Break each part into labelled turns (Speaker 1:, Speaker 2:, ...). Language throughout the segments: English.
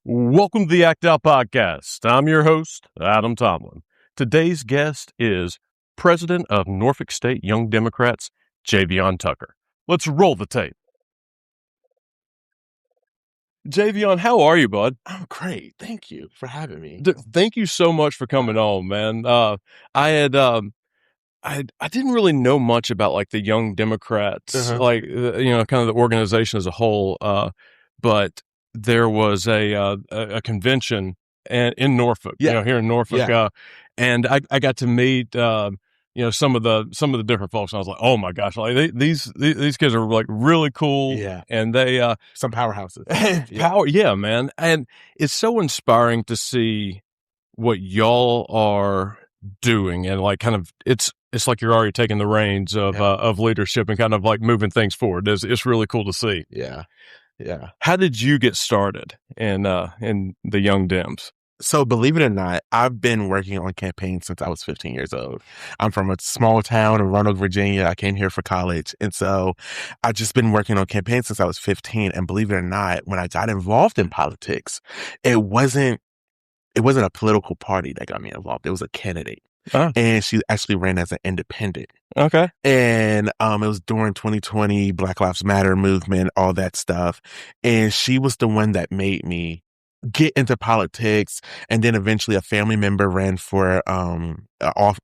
Speaker 1: Welcome to the Act Out Podcast. I'm your host, Adam Tomlin. Today's guest is President of Norfolk State Young Democrats, Jayveon Tucker. Let's roll the tape. Jayveon, how are you, bud?
Speaker 2: I'm great. Thank you for having me.
Speaker 1: Thank you so much for coming on, man. I didn't really know much about like the Young Democrats, kind of the organization as a whole. But there was a convention in Norfolk, here in Norfolk, and I got to meet some of the different folks, and I was like, oh my gosh, like these kids are like really cool, and they
Speaker 2: some powerhouses,
Speaker 1: man, and it's so inspiring to see what y'all are doing, and like kind of it's like you're already taking the reins of leadership and kind of like moving things forward. It's really cool to see.
Speaker 2: Yeah.
Speaker 1: How did you get started in the Young Dems?
Speaker 2: So believe it or not, I've been working on campaigns since I was 15 years old. I'm from a small town in Roanoke, Virginia. I came here for college. And so I've just been working on campaigns since I was 15. And believe it or not, when I got involved in politics, it wasn't a political party that got me involved. It was a candidate. And she actually ran as an independent.
Speaker 1: Okay.
Speaker 2: And it was during 2020, Black Lives Matter movement, all that stuff. And she was the one that made me get into politics. And then eventually a family member ran for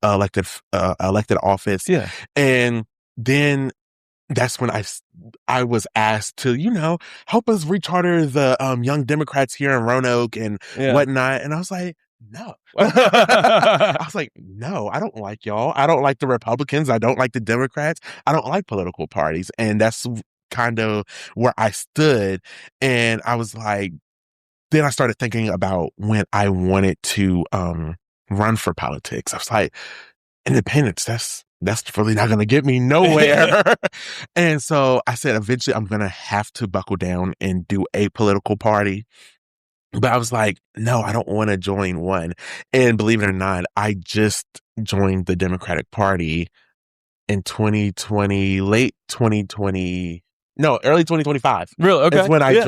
Speaker 2: elected office.
Speaker 1: Yeah.
Speaker 2: And then that's when I was asked to, help us recharter the Young Democrats here in Roanoke and whatnot. And I was like, no. I was like, no, I don't like y'all. I don't like the Republicans. I don't like the Democrats. I don't like political parties. And that's kind of where I stood. And I was like, then I started thinking about when I wanted to run for politics. I was like, independence, that's really not going to get me nowhere. And so I said, eventually I'm going to have to buckle down and do a political party. But I was like, no, I don't want to join one. And believe it or not, I just joined the Democratic Party in 2020, early 2025.
Speaker 1: Really? Okay.
Speaker 2: Is when I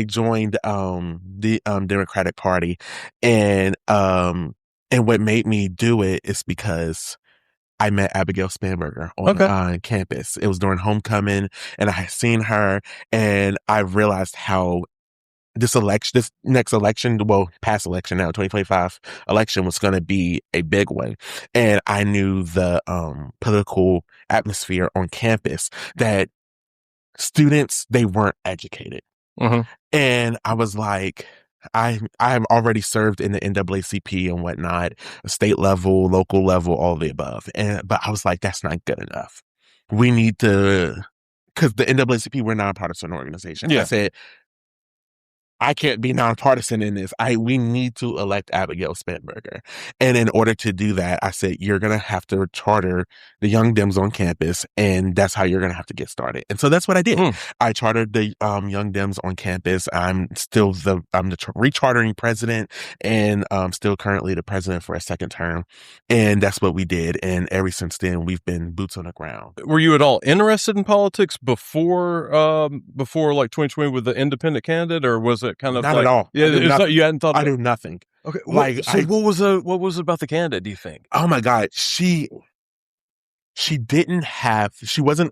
Speaker 2: joined the Democratic Party. And what made me do it is because I met Abigail Spanberger on campus. It was during homecoming, and I had seen her, and I realized how this next election, past election now, 2025 election was going to be a big one. And I knew the political atmosphere on campus, that students, they weren't educated. And I was like, I have already served in the NAACP and whatnot, state level, local level, all of the above. But I was like, that's not good enough. We need to, because the NAACP, we're a nonpartisan organization. I said, I can't be nonpartisan in this. We need to elect Abigail Spanberger. And in order to do that, I said, you're going to have to charter the Young Dems on campus, and that's how you're going to have to get started. And so that's what I did. I chartered the Young Dems on campus. I'm still the rechartering president, and still currently the president for a second term. And that's what we did. And ever since then, we've been boots on the ground.
Speaker 1: Were you at all interested in politics before like 2020 with the independent candidate, or was it kind of
Speaker 2: not at all?
Speaker 1: Yeah, you hadn't thought.
Speaker 2: I do nothing.
Speaker 1: Okay, what was it about the candidate, do you think?
Speaker 2: Oh my God, she wasn't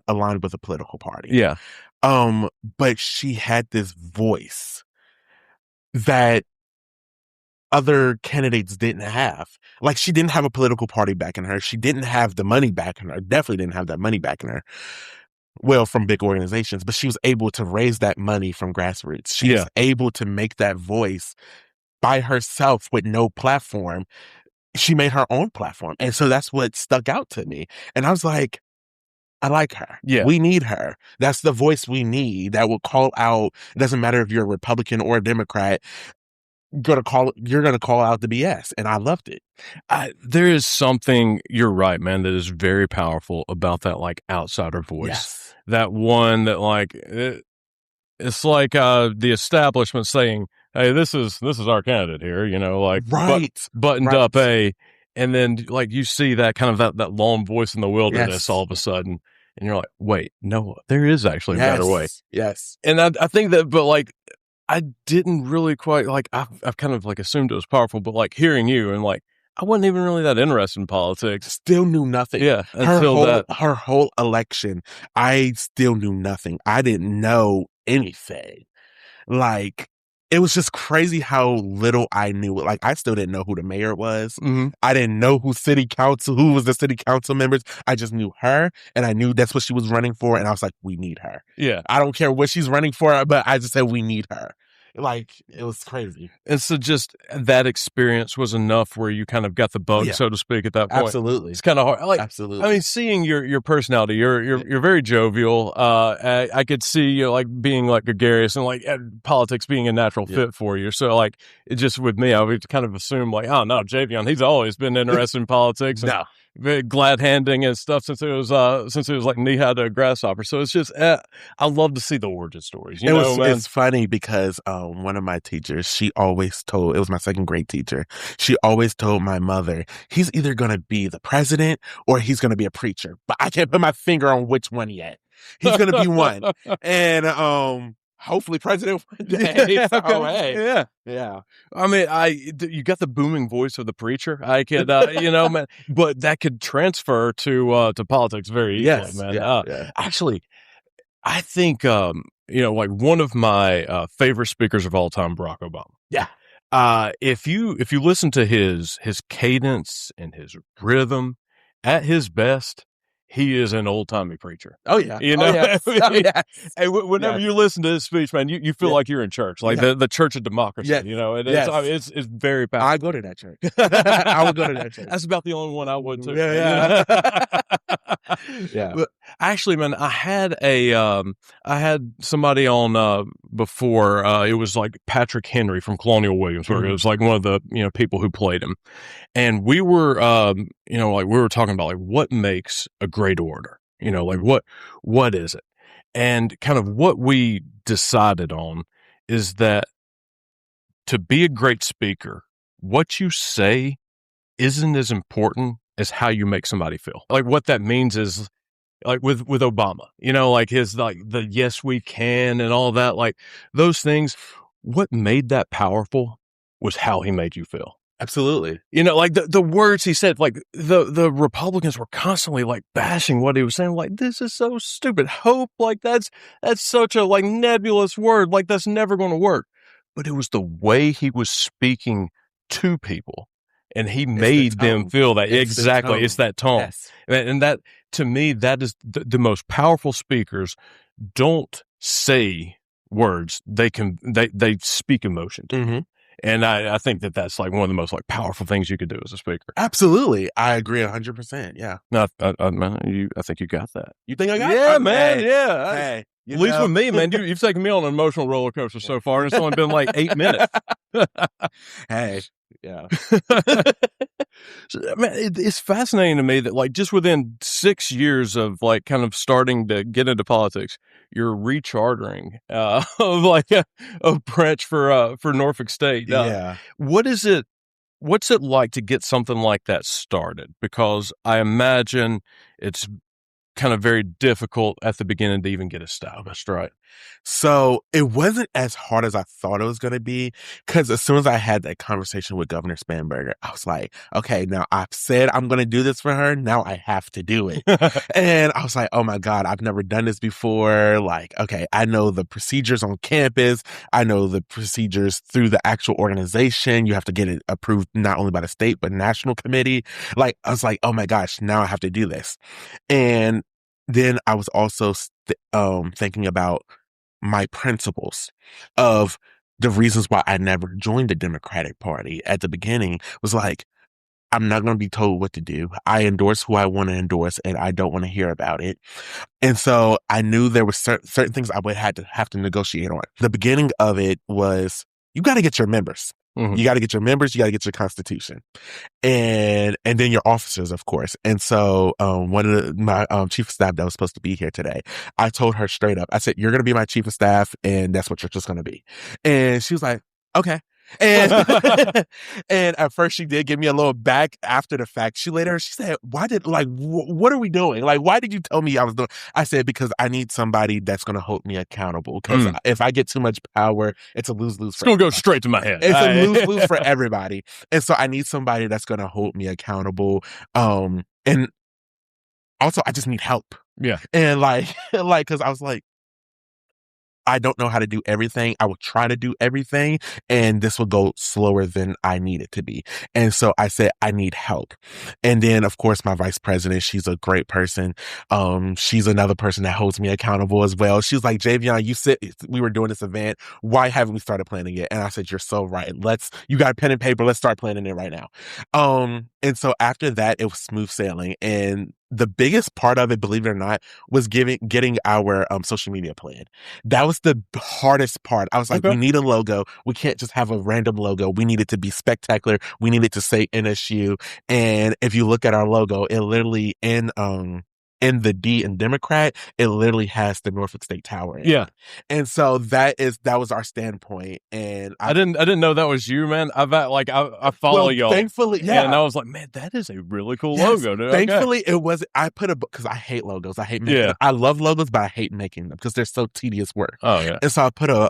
Speaker 2: aligned with a political party.
Speaker 1: Yeah.
Speaker 2: But she had this voice that other candidates didn't have. Like, she didn't have a political party backing her. She didn't have the money backing her. Definitely didn't have that money backing her. Well, from big organizations, but she was able to raise that money from grassroots. She was able to make that voice by herself with no platform. She made her own platform. And so that's what stuck out to me. And I was like, I like her.
Speaker 1: Yeah.
Speaker 2: We need her. That's the voice we need that will call out. It doesn't matter if you're a Republican or a Democrat. You're going to call out the BS. And I loved it.
Speaker 1: There is something, you're right, man, that is very powerful about that like outsider voice.
Speaker 2: Yes.
Speaker 1: That one that like, it's like the establishment saying, hey, this is our candidate here, like buttoned up and then like you see that kind of that lone voice in the wilderness all of a sudden, and you're like, wait, no, there is actually a better way.
Speaker 2: Yes.
Speaker 1: And I think that, but like I didn't really quite like. I've kind of like assumed it was powerful, but like hearing you and like I wasn't even really that interested in politics.
Speaker 2: Still knew nothing.
Speaker 1: Yeah, until that.
Speaker 2: Her whole election, I still knew nothing. I didn't know anything. Like, it was just crazy how little I knew. Like, I still didn't know who the mayor was.
Speaker 1: Mm-hmm.
Speaker 2: I didn't know who was the city council members. I just knew her, and I knew that's what she was running for. And I was like, we need her.
Speaker 1: Yeah.
Speaker 2: I don't care what she's running for, but I just said, we need her. Like, it was crazy.
Speaker 1: And so just that experience was enough where you kind of got the bug, so to speak, at that point.
Speaker 2: Absolutely.
Speaker 1: It's kind of hard. Like,
Speaker 2: absolutely.
Speaker 1: I mean, seeing your personality, you're very jovial. I could see you like being like gregarious and like politics being a natural fit for you. So like, it just with me, I would kind of assume like, oh no, Jayveon, he's always been interested in politics. And, very glad handing and stuff since it was like knee high to a grasshopper. So it's just I love to see the origin stories.
Speaker 2: It's funny because one of my teachers, she always told, it was my second grade teacher, she always told my mother, he's either going to be the president or he's going to be a preacher, but I can't put my finger on which one yet. He's going to be one. And hopefully president one day.
Speaker 1: Yeah,
Speaker 2: so,
Speaker 1: okay.
Speaker 2: hey. Yeah.
Speaker 1: I mean, you got the booming voice of the preacher. I could, man, but that could transfer to politics very easily, man. Actually, I think, like one of my favorite speakers of all time, Barack Obama.
Speaker 2: Yeah.
Speaker 1: If you listen to his cadence and his rhythm, at his best, he is an old-timey preacher.
Speaker 2: Oh, yeah.
Speaker 1: Hey, whenever you listen to his speech, man, you feel like you're in church, like the church of democracy, it's very powerful.
Speaker 2: I go to that church. I would go to that church.
Speaker 1: That's about the only one I would, too.
Speaker 2: Yeah.
Speaker 1: But actually, man, I had somebody on before. It was like Patrick Henry from Colonial Williamsburg. Mm-hmm. It was like one of the people who played him, and we were we were talking about like what makes a great orator. Like what is it, and kind of what we decided on is that to be a great speaker, what you say isn't as important as how you make somebody feel. Like what that means is like with Obama, like his, like the yes, we can and all that, like those things, what made that powerful was how he made you feel.
Speaker 2: Absolutely.
Speaker 1: Like the words he said, like the Republicans were constantly like bashing what he was saying. Like, this is so stupid. Hope, like that's such a like nebulous word. Like that's never going to work. But it was the way he was speaking to people. And he made them feel that. Exactly. It's that tone. Yes. And that, to me, that is the most powerful speakers don't say words. They speak emotion to. Mm-hmm. And I think that's like one of the most like powerful things you could do as a speaker.
Speaker 2: Absolutely. I agree 100%. Yeah.
Speaker 1: No, I think you got that.
Speaker 2: You think I got
Speaker 1: that?
Speaker 2: Yeah,
Speaker 1: man.
Speaker 2: Hey.
Speaker 1: Yeah.
Speaker 2: Hey.
Speaker 1: At least with me, man, you've taken me on an emotional roller coaster so far, and it's only been like 8 minutes.
Speaker 2: Hey. Yeah.
Speaker 1: So, man, it's fascinating to me that like just within 6 years of like kind of starting to get into politics, you're rechartering of like a branch for Norfolk State.
Speaker 2: Yeah.
Speaker 1: What's it like to get something like that started? Because I imagine it's kind of very difficult at the beginning to even get established, right?
Speaker 2: So it wasn't as hard as I thought it was going to be, because as soon as I had that conversation with Governor Spanberger, I was like, okay, now I've said I'm going to do this for her. Now I have to do it. And I was like, oh my God, I've never done this before. Like, okay, I know the procedures on campus. I know the procedures through the actual organization. You have to get it approved not only by the state, but national committee. Like, I was like, oh my gosh, now I have to do this. And then I was also thinking about my principles of the reasons why I never joined the Democratic Party at the beginning. Was like, I'm not going to be told what to do. I endorse who I want to endorse, and I don't want to hear about it. And so I knew there were certain things I would have to negotiate on. The beginning of it was, you got to get your members. Mm-hmm. You got to get your members. You got to get your constitution, and then your officers, of course. And so one of my chief of staff that was supposed to be here today, I told her straight up, I said, you're going to be my chief of staff, and that's what you're just going to be. And she was like, okay. And and at first she did give me a little back after the fact. She said, what are we doing? Like, why did you tell me I was doing? I said, because I need somebody that's going to hold me accountable. Because if I get too much power, it's a lose-lose.
Speaker 1: It's going to go straight to my head.
Speaker 2: It's a lose-lose for everybody. And so I need somebody that's going to hold me accountable. And also I just need help.
Speaker 1: Yeah.
Speaker 2: And cause I was like, I don't know how to do everything. I will try to do everything, and this will go slower than I need it to be. And so I said, I need help. And then, of course, my vice president, she's a great person. She's another person that holds me accountable as well. She was like, Jayveon, we were doing this event. Why haven't we started planning it? And I said, you're so right. You got a pen and paper. Let's start planning it right now. And so after that, it was smooth sailing. And the biggest part of it, believe it or not, was getting our social media plan. That was the hardest part. I was like, We need a logo. We can't just have a random logo. We need it to be spectacular. We need it to say NSU. And if you look at our logo, it literally in the D in Democrat, it literally has the Norfolk State Tower in it. And so that was our standpoint. And
Speaker 1: I didn't know that was you, man. I follow y'all.
Speaker 2: Thankfully, yeah.
Speaker 1: And I was like, man, that is a really cool logo, dude.
Speaker 2: Thankfully, it was. I put because I hate logos. I hate making them. I love logos, but I hate making them because they're so tedious work.
Speaker 1: Oh yeah.
Speaker 2: And so I put a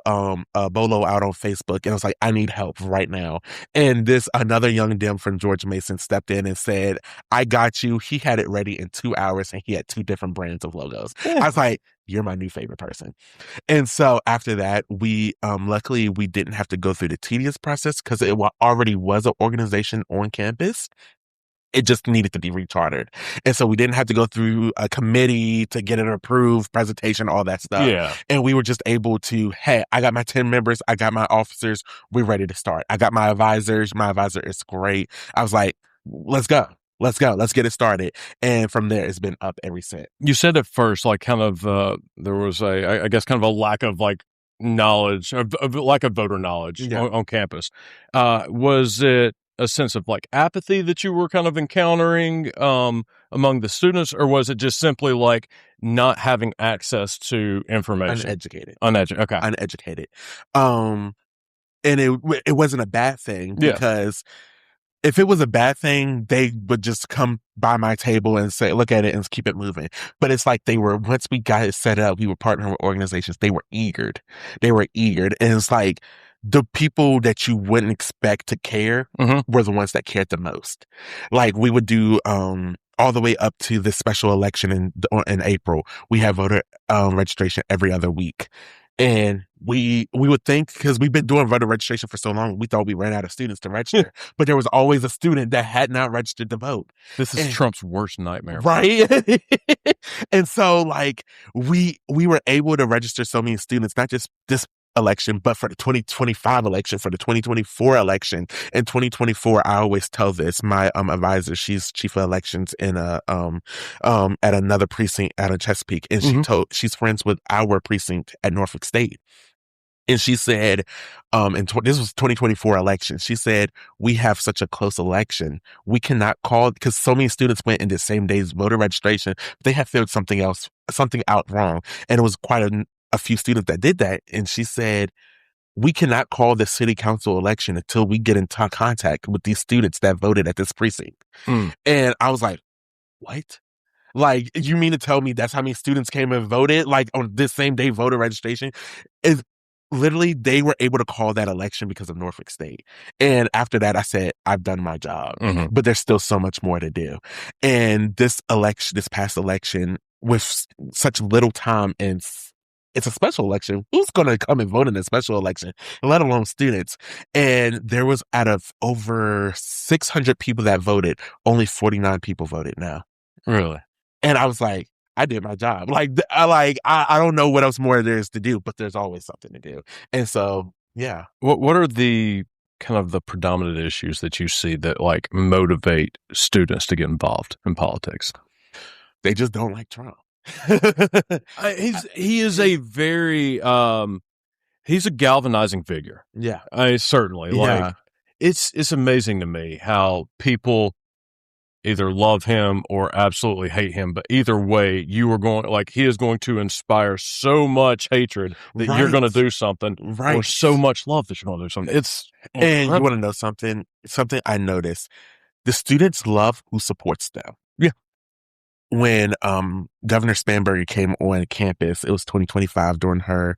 Speaker 2: bolo out on Facebook, and I was like, I need help right now. And another young Dem from George Mason stepped in and said, I got you. He had it ready in 2 hours, and he had 2 different brands of logos. I was like, you're my new favorite person. And so after that, we luckily we didn't have to go through the tedious process because it already was an organization on campus. It just needed to be rechartered. And so we didn't have to go through a committee to get an approved presentation, all that stuff.
Speaker 1: Yeah.
Speaker 2: And we were just able to, hey, I got my 10 members. I got my officers. We're ready to start. I got my advisors. My advisor is great. I was like, let's go. Let's get it started. And from there, it's been up ever since.
Speaker 1: You said at first, like kind of, there was I guess kind of a lack of like knowledge, of lack of voter knowledge on campus. Was it a sense of like apathy that you were kind of encountering among the students, or was it just simply like not having access to information?
Speaker 2: Uneducated.
Speaker 1: Okay.
Speaker 2: Uneducated. And it wasn't a bad thing because if it was a bad thing, they would just come by my table and say, look at it and keep it moving. But it's like once we got it set up, we were partnering with organizations. They were eager. And it's like the people that you wouldn't expect to care were the ones that cared the most. Like we would do, all the way up to the special election in April. We have voter registration every other week. And we would think, because we've been doing voter registration for so long, we thought we ran out of students to register. But there was always a student that had not registered to vote.
Speaker 1: This is Trump's worst nightmare.
Speaker 2: Right? And so, like, we were able to register so many students, not just this election, but for the 2025 election, for the 2024 election. In 2024, I always tell this, my advisor, she's chief of elections in at another precinct out of Chesapeake, and she's friends with our precinct at Norfolk State. And she said, this was 2024 election. She said, we have such a close election. We cannot call, because so many students went in the same day's voter registration. They had filled something out wrong. And it was quite a few students that did that. And she said, we cannot call the city council election until we get into contact with these students that voted at this precinct. And I was like, what? Like, you mean to tell me that's how many students came and voted, like, on this same day voter registration? Is literally, they were able to call that election because of Norfolk State. And after that, I said, I've done my job, but there's still so much more to do. And this past election, with such little time, and it's a special election. Who's going to come and vote in a special election, let alone students? And there was, out of over 600 people that voted, only 49 people voted now.
Speaker 1: Really?
Speaker 2: And I was like, I did my job. I don't know what else more there is to do, but there's always something to do. And so, yeah.
Speaker 1: What are the kind of the predominant issues that you see that like motivate students to get involved in politics?
Speaker 2: They just don't like Trump.
Speaker 1: He is a very he's a galvanizing figure.
Speaker 2: Yeah.
Speaker 1: Certainly. Like it's amazing to me how people either love him or absolutely hate him. But either way, you are going, like, he is going to inspire so much hatred that you're going to do something, or so much love that you're going to do something. It's
Speaker 2: and you want to know something? Something I noticed: the students love who supports them.
Speaker 1: Yeah.
Speaker 2: When Governor Spanberger came on campus, it was 2025 during her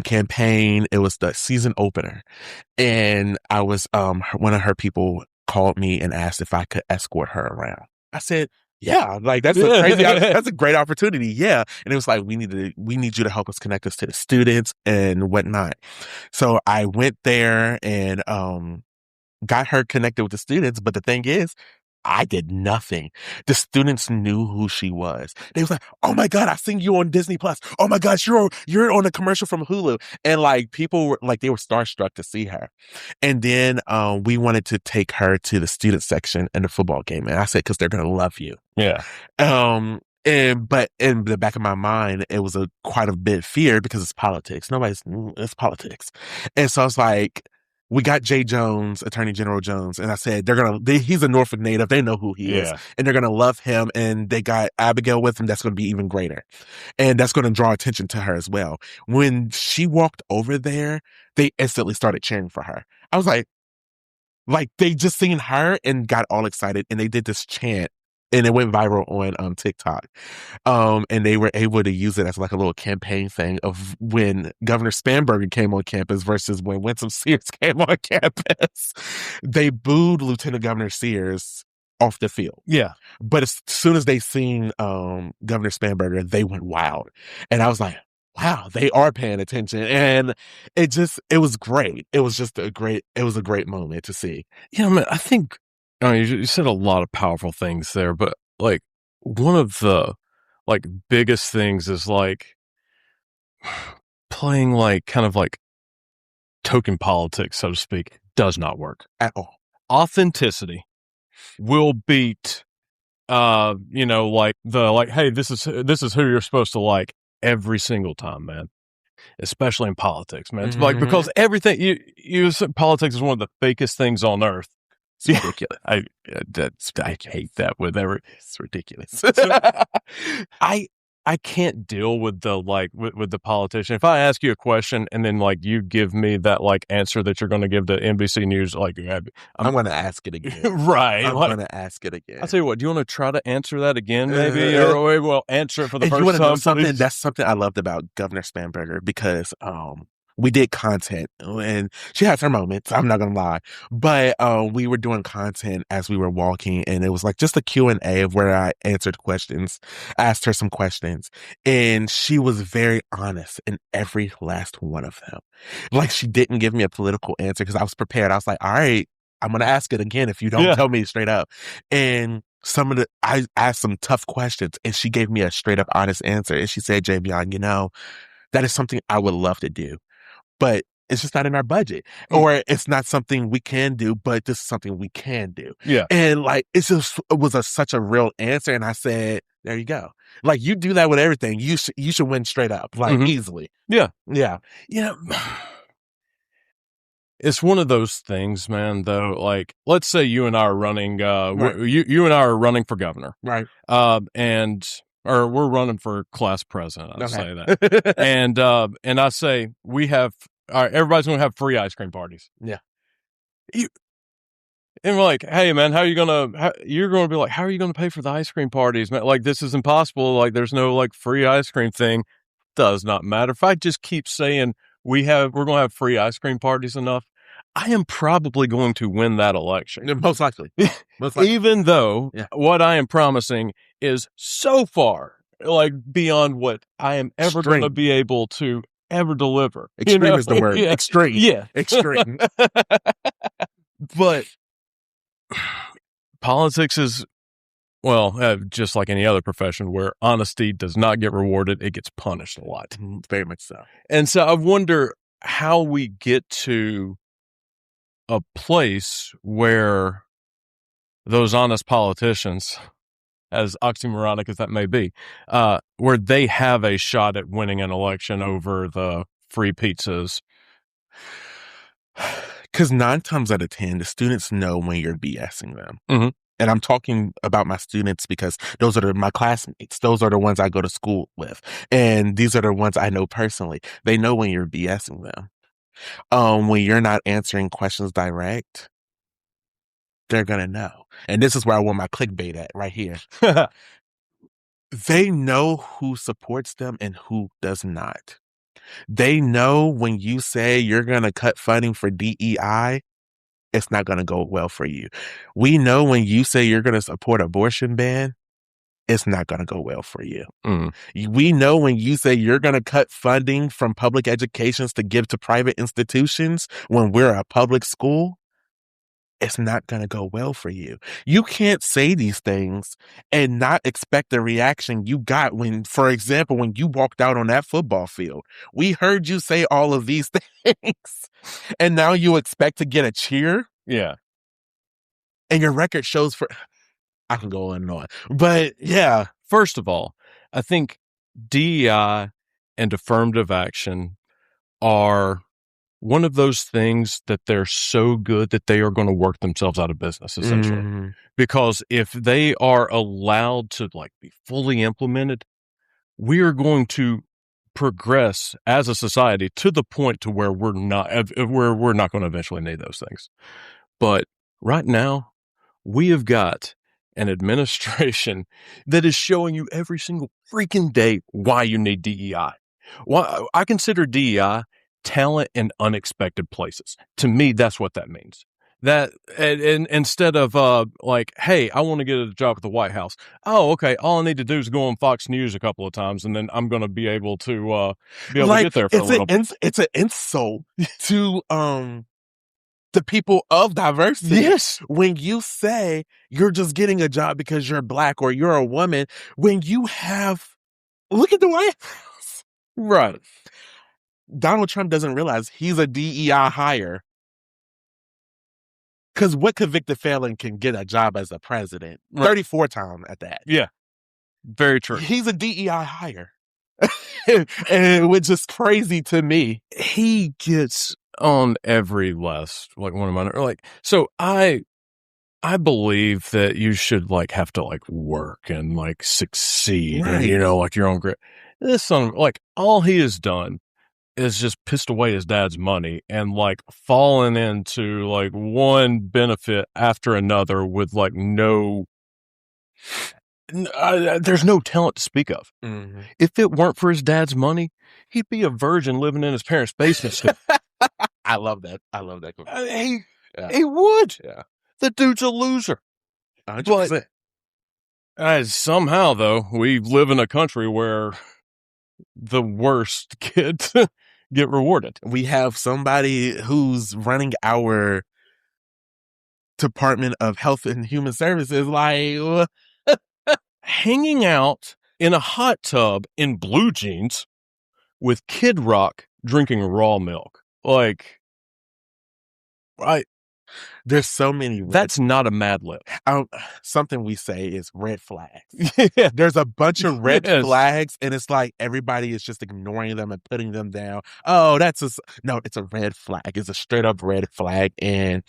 Speaker 2: campaign. It was the season opener, and I was one of her people called me and asked if I could escort her around. I said, yeah, like that's a crazy, that's a great opportunity. Yeah. And it was like, we need you to help us connect us to the students and whatnot. So I went there and got her connected with the students. But the thing is, I did nothing. The students knew who she was. They was like, "Oh my God, I seen you on Disney Plus. Oh my gosh, you're on a commercial from Hulu." And like people were like, they were starstruck to see her. And then we wanted to take her to the student section in the football game. And I said, "Because they're gonna love you."
Speaker 1: Yeah.
Speaker 2: But in the back of my mind, it was quite a bit of fear because it's politics. It's politics. And so I was like, we got Jay Jones, Attorney General Jones, and I said, he's a Norfolk native. They know who he is, and they're going to love him. And they got Abigail with him. That's going to be even greater. And that's going to draw attention to her as well. When she walked over there, they instantly started cheering for her. I was like they just seen her and got all excited, and they did this chant. And it went viral on TikTok. And they were able to use it as like a little campaign thing of when Governor Spanberger came on campus versus when Winsome Sears came on campus. They booed Lieutenant Governor Sears off the field.
Speaker 1: Yeah.
Speaker 2: But as soon as they seen Governor Spanberger, they went wild. And I was like, wow, they are paying attention. And it was great. It was a great moment to see.
Speaker 1: Yeah, man, I think, you said a lot of powerful things there, but like one of the like biggest things is like playing like kind of like token politics, so to speak, does not work
Speaker 2: At all.
Speaker 1: Authenticity will beat, like hey, this is who you're supposed to like every single time, man. Especially in politics, man. It's like, because everything you politics is one of the fakest things on earth.
Speaker 2: It's ridiculous.
Speaker 1: I hate that with
Speaker 2: it's ridiculous.
Speaker 1: I can't deal with the with the politician. If I ask you a question and then like you give me that like answer that you're going to give to NBC News, like
Speaker 2: I'm going to ask it again.
Speaker 1: Right.
Speaker 2: I'm going to ask it again.
Speaker 1: I'll tell you what, do you want to try to answer that again maybe? Or well, answer it for the first time.
Speaker 2: Something that's something I loved about Governor Spanberger, because we did content, and she has her moments, I'm not gonna lie, but we were doing content as we were walking, and it was like just a Q&A of where I answered questions, asked her some questions, and she was very honest in every last one of them. Like, she didn't give me a political answer because I was prepared. I was like, all right, I'm gonna ask it again if you don't tell me straight up. And I asked some tough questions, and she gave me a straight up honest answer. And she said, Jayveon, that is something I would love to do, but it's just not in our budget, or it's not something we can do, but this is something we can do.
Speaker 1: Yeah.
Speaker 2: And like, it was such a real answer. And I said, there you go. Like, you do that with everything. You should win straight up, like easily.
Speaker 1: Yeah.
Speaker 2: Yeah.
Speaker 1: It's one of those things, man, though. Like, let's say you and I are running, you and I are running for governor.
Speaker 2: Right.
Speaker 1: Or we're running for class president. I'll say that. And I say, all right, everybody's going to have free ice cream parties.
Speaker 2: Yeah.
Speaker 1: And we're like, hey, man, you're going to be like, how are you going to pay for the ice cream parties, man? Like, this is impossible. Like, there's no like free ice cream thing. Does not matter. If I just keep saying we're going to have free ice cream parties enough, I am probably going to win that election.
Speaker 2: Most likely.
Speaker 1: Even though what I am promising is so far like beyond what I am ever going to be able to ever deliver.
Speaker 2: Extreme is the word. Extreme.
Speaker 1: Yeah.
Speaker 2: Extreme.
Speaker 1: But politics is, just like any other profession where honesty does not get rewarded, it gets punished a lot.
Speaker 2: Very much so.
Speaker 1: And so I wonder how we get to a place where those honest politicians, as oxymoronic as that may be, where they have a shot at winning an election over the free pizzas.
Speaker 2: Because 9 times out of 10, the students know when you're BSing them.
Speaker 1: Mm-hmm.
Speaker 2: and I'm talking about my students because those are my classmates. Those are the ones I go to school with. And these are the ones I know personally. They know when you're BSing them. When you're not answering questions direct, they're going to know. And this is where I want my clickbait at right here. They know who supports them and who does not. They know when you say you're going to cut funding for DEI, it's not going to go well for you. We know when you say you're going to support abortion ban, it's not going to go well for you. We know when you say you're going to cut funding from public educations to give to private institutions when we're a public school, it's not going to go well for you. You can't say these things and not expect the reaction you got when, for example, when you walked out on that football field. We heard you say all of these things, and now you expect to get a cheer?
Speaker 1: Yeah.
Speaker 2: And your record shows for... I can go on and on. But, yeah.
Speaker 1: First of all, I think DEI and affirmative action are one of those things that they're so good that they are going to work themselves out of business, essentially. Because if they are allowed to be fully implemented, we are going to progress as a society to the point to where we're not going to eventually need those things. But right now, we have got an administration that is showing you every single freaking day why you need DEI. Why I consider DEI talent in unexpected places. To me, that's what that means. That and instead of hey, I want to get a job at the White House. Oh, okay. All I need to do is go on Fox News a couple of times, and then I'm going to be able to get there for a little bit.
Speaker 2: It's an insult to the people of diversity.
Speaker 1: Yes.
Speaker 2: When you say you're just getting a job because you're Black or you're a woman, when you have, look at the White House.
Speaker 1: Right.
Speaker 2: Donald Trump doesn't realize he's a DEI hire. Because what convicted felon can get a job as a president? Right. 34 times at that.
Speaker 1: Yeah. Very true.
Speaker 2: He's a DEI hire. And which is crazy to me.
Speaker 1: He gets on every last one of my so I believe that you should have to work and succeed, right. And your own grit. This son, all he has done is just pissed away his dad's money and fallen into one benefit after another with there's no talent to speak of. Mm-hmm. If it weren't for his dad's money, he'd be a virgin living in his parents' basement.
Speaker 2: I love that.
Speaker 1: He would.
Speaker 2: Yeah.
Speaker 1: The dude's a loser.
Speaker 2: 100%.
Speaker 1: But somehow, though, we live in a country where the worst get rewarded.
Speaker 2: We have somebody who's running our Department of Health and Human Services
Speaker 1: hanging out in a hot tub in blue jeans with Kid Rock drinking raw milk.
Speaker 2: There's so many.
Speaker 1: That's not a Mad Lib.
Speaker 2: Something we say is red flags. Yeah. There's a bunch of red flags, and it's everybody is just ignoring them and putting them down. Oh, no, it's a red flag. It's a straight up red flag. And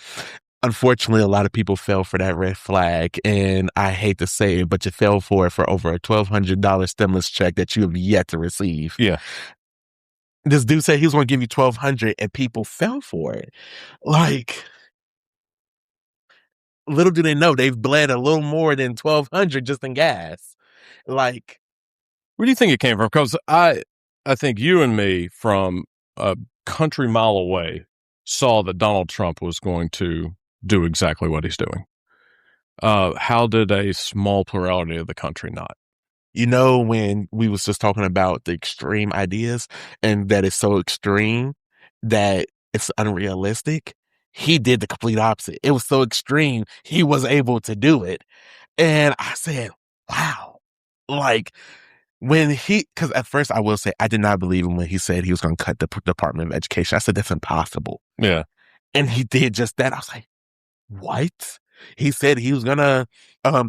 Speaker 2: unfortunately, a lot of people fell for that red flag. And I hate to say it, but you fell for it for over a $1,200 stimulus check that you have yet to receive.
Speaker 1: Yeah.
Speaker 2: This dude said he was going to give you $1,200 and people fell for it. Little do they know they've bled a little more than $1,200 just in gas. Where
Speaker 1: do you think it came from? Because I think you and me from a country mile away saw that Donald Trump was going to do exactly what he's doing. How did a small plurality of the country not?
Speaker 2: When we was just talking about the extreme ideas and that it's so extreme that it's unrealistic, he did the complete opposite. It was so extreme, he was able to do it. And I said, wow. Because at first I will say, I did not believe him when he said he was going to cut the Department of Education. I said, that's impossible.
Speaker 1: Yeah.
Speaker 2: And he did just that. I was like, what? He said he was going to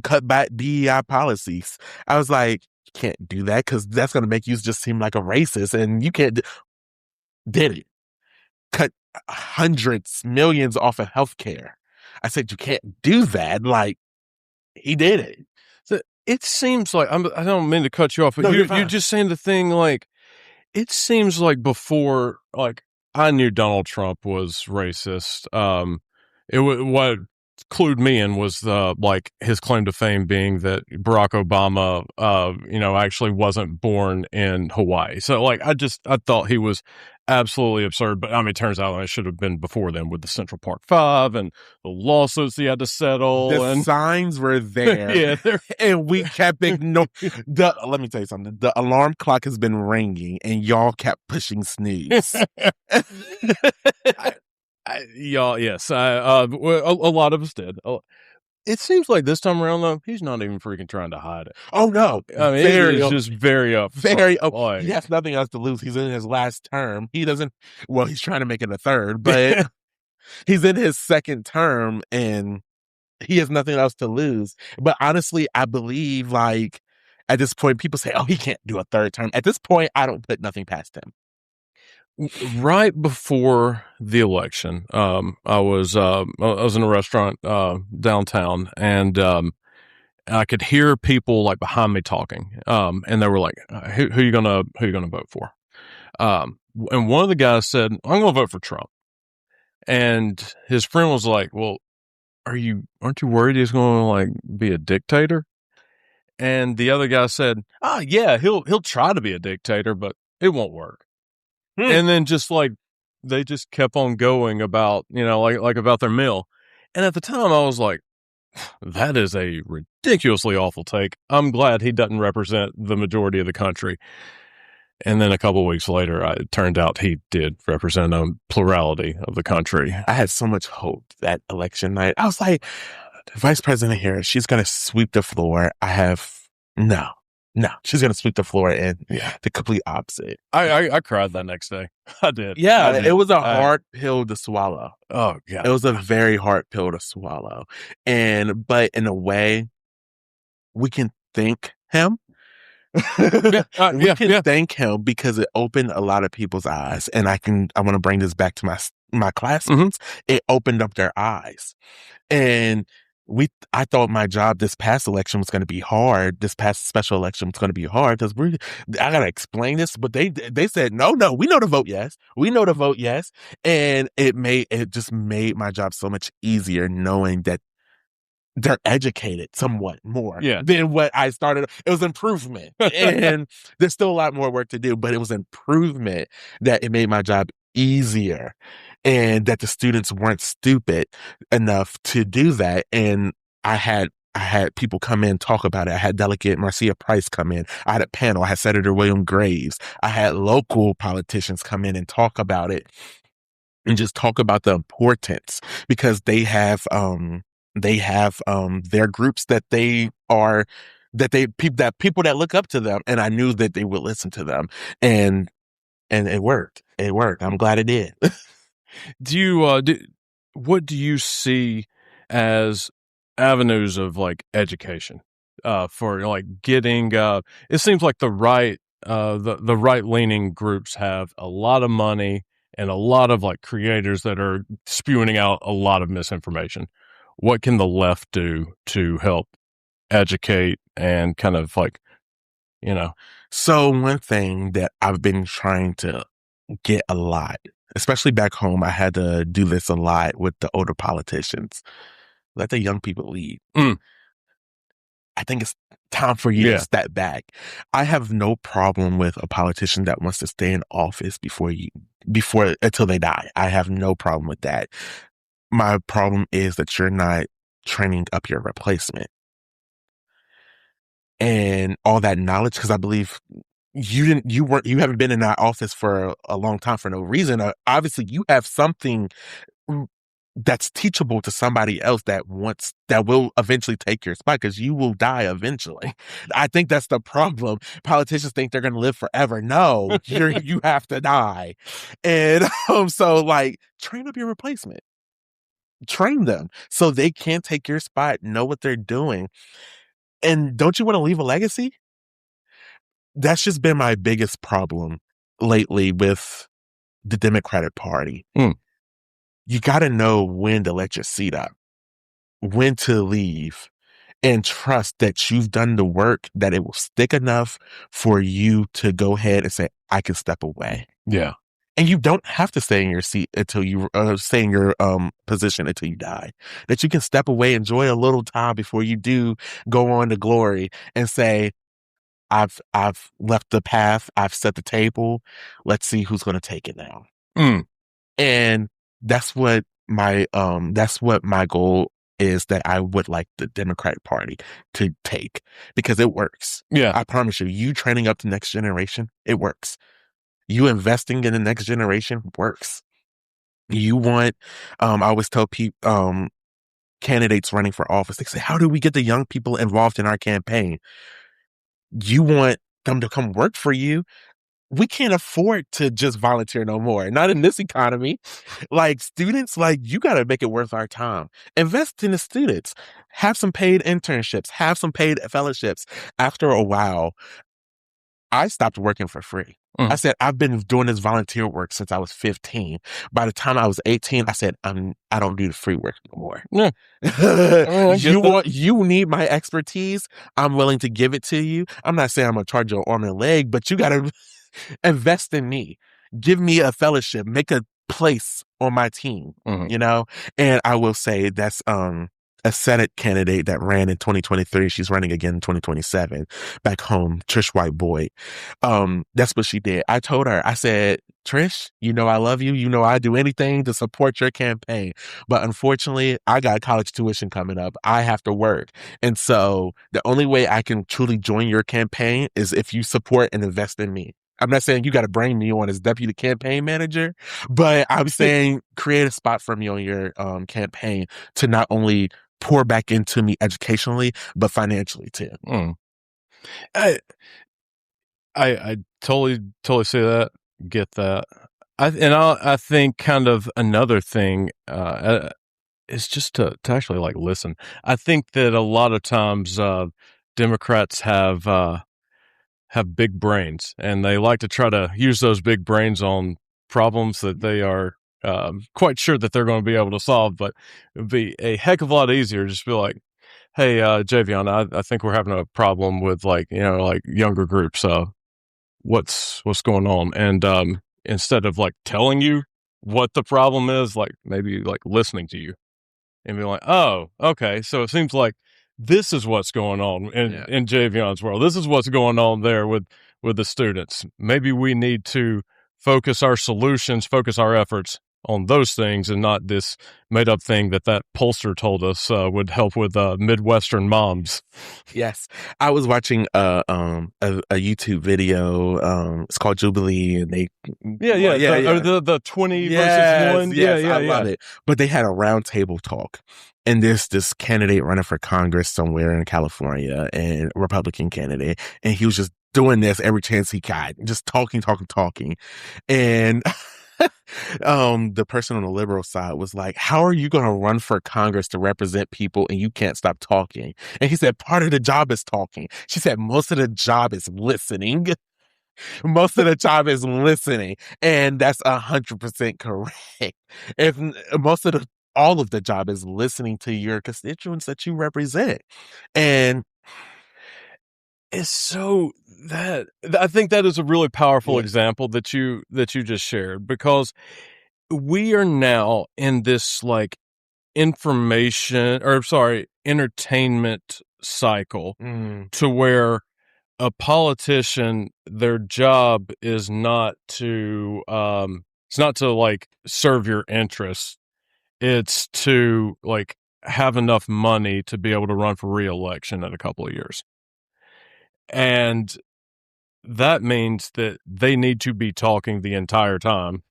Speaker 2: cut back DEI policies. I was like, you can't do that because that's going to make you just seem like a racist. And you can't. Did it. Cut hundreds, millions off of healthcare. I said, you can't do that. He did it.
Speaker 1: So it seems like I don't mean to cut you off, but
Speaker 2: No,
Speaker 1: you're
Speaker 2: fine.
Speaker 1: just saying the thing like it seems like before like I knew Donald Trump was racist. It was what clued me in was like his claim to fame being that Barack Obama, actually wasn't born in Hawaii. So like I thought he was absolutely absurd. But I mean, it turns out it should have been before then with the Central Park Five and the lawsuits he had to settle.
Speaker 2: The
Speaker 1: and
Speaker 2: signs were there,
Speaker 1: yeah,
Speaker 2: and we kept ignoring. Let me tell you something. The alarm clock has been ringing, and y'all kept pushing snooze.
Speaker 1: Yes, a lot of us did. It seems like this time around, though, he's not even freaking trying to hide it.
Speaker 2: Oh no!
Speaker 1: I mean, it's just very up.
Speaker 2: He has nothing else to lose. He's in his last term. He doesn't. Well, he's trying to make it a third, but he's in his second term, and he has nothing else to lose. But honestly, I believe like at this point, people say, "Oh, he can't do a third term." At this point, I don't put nothing past him.
Speaker 1: Right before the election, I was in a restaurant downtown, and I could hear people like behind me talking, and they were like, "Who you gonna vote for?" And one of the guys said, "I'm gonna vote for Trump," and his friend was like, "Well, aren't you worried he's gonna like be a dictator?" And the other guy said, yeah, he'll try to be a dictator, but it won't work." And then just like they just kept on going about, like about their meal. And at the time I was like, that is a ridiculously awful take. I'm glad he doesn't represent the majority of the country. And then a couple of weeks later, it turned out he did represent a plurality of the country.
Speaker 2: I had so much hope that election night. I was like, Vice President Harris, she's going to sweep the floor. No, she's going to sweep the floor and the complete opposite.
Speaker 1: I cried that next day. I did.
Speaker 2: Yeah, it was a hard pill to swallow.
Speaker 1: Oh, yeah.
Speaker 2: It was a very hard pill to swallow. But in a way, we can thank him. We can thank him because it opened a lot of people's eyes. And I want to bring this back to my classmates. Mm-hmm. It opened up their eyes. And I thought my job this past election was going to be hard. This past special election was going to be hard because I got to explain this, but they said, no, we know to vote yes. We know to vote yes. And it just made my job so much easier knowing that they're educated somewhat more than what I started. It was improvement. And there's still a lot more work to do, but it was improvement that it made my job easier. And that the students weren't stupid enough to do that. And I had people come in, talk about it. I had Delegate Marcia Price come in. I had a panel. I had Senator William Graves. I had local politicians come in and talk about it and just talk about the importance because they have their groups that people that look up to them. And I knew that they would listen to them and it worked. It worked. I'm glad it did.
Speaker 1: What do you see as avenues of like education for like getting it seems like the right leaning groups have a lot of money and a lot of like creators that are spewing out a lot of misinformation. What can the left do to help educate and kind of like,
Speaker 2: So one thing that I've been trying to get a lot, especially back home, I had to do this a lot with the older politicians. Let the young people lead. I think it's time for you to step back. I have no problem with a politician that wants to stay in office until they die. I have no problem with that. My problem is that you're not training up your replacement. And all that knowledge, because I believe you haven't been in that office for a long time for no reason. Obviously, you have something that's teachable to somebody else that will eventually take your spot because you will die eventually. I think that's the problem. Politicians think they're going to live forever. No, you have to die. And so like train up your replacement. Train them so they can take your spot, know what they're doing. And don't you want to leave a legacy? That's just been my biggest problem lately with the Democratic Party. You got to know when to let your seat up, when to leave, and trust that you've done the work, that it will stick enough for you to go ahead and say, I can step away.
Speaker 1: Yeah.
Speaker 2: And you don't have to stay in your seat until you stay in your position until you die. That you can step away, enjoy a little time before you do go on to glory and say, I've left the path, I've set the table. Let's see who's going to take it now. And that's what my goal is, that I would like the Democratic Party to take, because it works.
Speaker 1: Yeah.
Speaker 2: I promise you, you training up the next generation, it works. You investing in the next generation works. You want, I always tell people, candidates running for office, they say, how do we get the young people involved in our campaign? You want them to come work for you. We can't afford to just volunteer no more. Not in this economy. Like, students, like, you got to make it worth our time. Invest in the students. Have some paid internships. Have some paid fellowships. After a while, I stopped working for free. I said, I've been doing this volunteer work since I was 15. By the time I was 18, I said, I don't do the free work no more.
Speaker 1: Yeah.
Speaker 2: You need my expertise. I'm willing to give it to you. I'm not saying I'm going to charge you an arm and a leg, but you got to invest in me. Give me a fellowship. Make a place on my team, you know? And I will say that's, a Senate candidate that ran in 2023. She's running again in 2027 back home, Trish White Boyd. That's what she did. I told her, I said, Trish, you know I love you. You know I do anything to support your campaign. But unfortunately, I got college tuition coming up. I have to work. And so the only way I can truly join your campaign is if you support and invest in me. I'm not saying you got to bring me on as deputy campaign manager, but I'm saying create a spot for me on your campaign to not only pour back into me educationally, but financially too.
Speaker 1: I totally see that, get that. I think kind of another thing is just to actually like listen. I think that a lot of times Democrats have big brains, and they like to try to use those big brains on problems that they are quite sure that they're going to be able to solve. But it would be a heck of a lot easier to just be like, hey, Jayveon, I think we're having a problem with like younger groups. What's going on? And instead of like telling you what the problem is, like maybe like listening to you and be like, oh, okay. So it seems like this is what's going on in Jayveon's world. This is what's going on there with the students. Maybe we need to focus our solutions, focus our efforts on those things, and not this made up thing that pollster told us would help with Midwestern moms.
Speaker 2: Yes, I was watching a YouTube video. It's called Jubilee, and they
Speaker 1: the 20 versus 1.
Speaker 2: I love it. But they had a round table talk, and there's this candidate running for Congress somewhere in California, and a Republican candidate, and he was just doing this every chance he got, just talking, and the person on the liberal side was like, how are you going to run for Congress to represent people and you can't stop talking? And he said, part of the job is talking. She said, most of the job is listening. Most of the job is listening. And that's 100% correct. If all of the job is listening to your constituents that you represent. And
Speaker 1: it's so that I think that is a really powerful example that you just shared, because we are now in this like entertainment cycle to where a politician, their job is not to like serve your interests. It's to like have enough money to be able to run for re-election in a couple of years. And that means that they need to be talking the entire time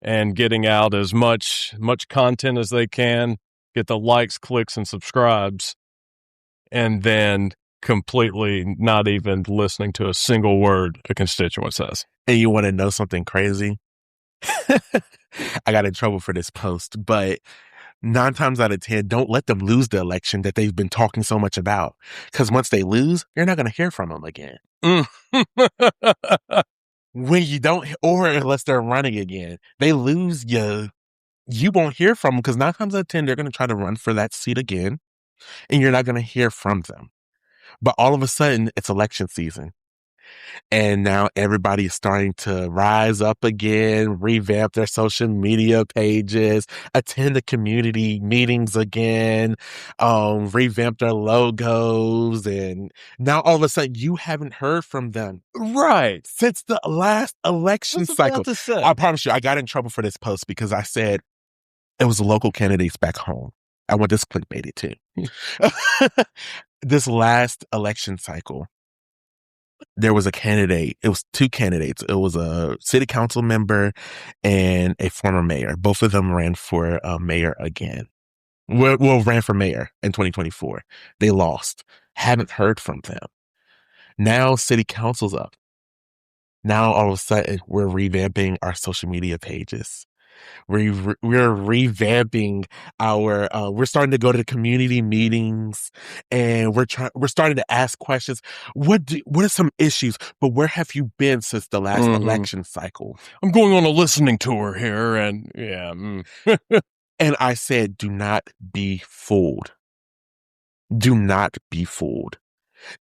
Speaker 1: and getting out as much content as they can, get the likes, clicks, and subscribes, and then completely not even listening to a single word a constituent says.
Speaker 2: And you want to know something crazy? I got in trouble for this post, but 9 times out of 10, don't let them lose the election that they've been talking so much about. Because once they lose, you're not going to hear from them again. When you don't, or unless they're running again, they lose you won't hear from them, because 9 times out of 10, they're going to try to run for that seat again. and you're not going to hear from them. But all of a sudden, it's election season. And now everybody is starting to rise up again, revamp their social media pages, attend the community meetings again, revamp their logos. And now all of a sudden you haven't heard from them.
Speaker 1: Right.
Speaker 2: Since the last election cycle.
Speaker 1: To say.
Speaker 2: I promise you, I got in trouble for this post because I said it was the local candidates back home. I want this clickbaited too. This last election cycle, there was a candidate. It was two candidates. It was a city council member and a former mayor. Both of them ran for mayor again. Well, ran for mayor in 2024. They lost. Haven't heard from them. Now city council's up. Now all of a sudden we're revamping our social media pages. We're revamping our, we're starting to go to the community meetings and we're starting to ask questions. What are some issues? But where have you been since the last election cycle?
Speaker 1: I'm going on a listening tour here and
Speaker 2: And I said, do not be fooled. Do not be fooled.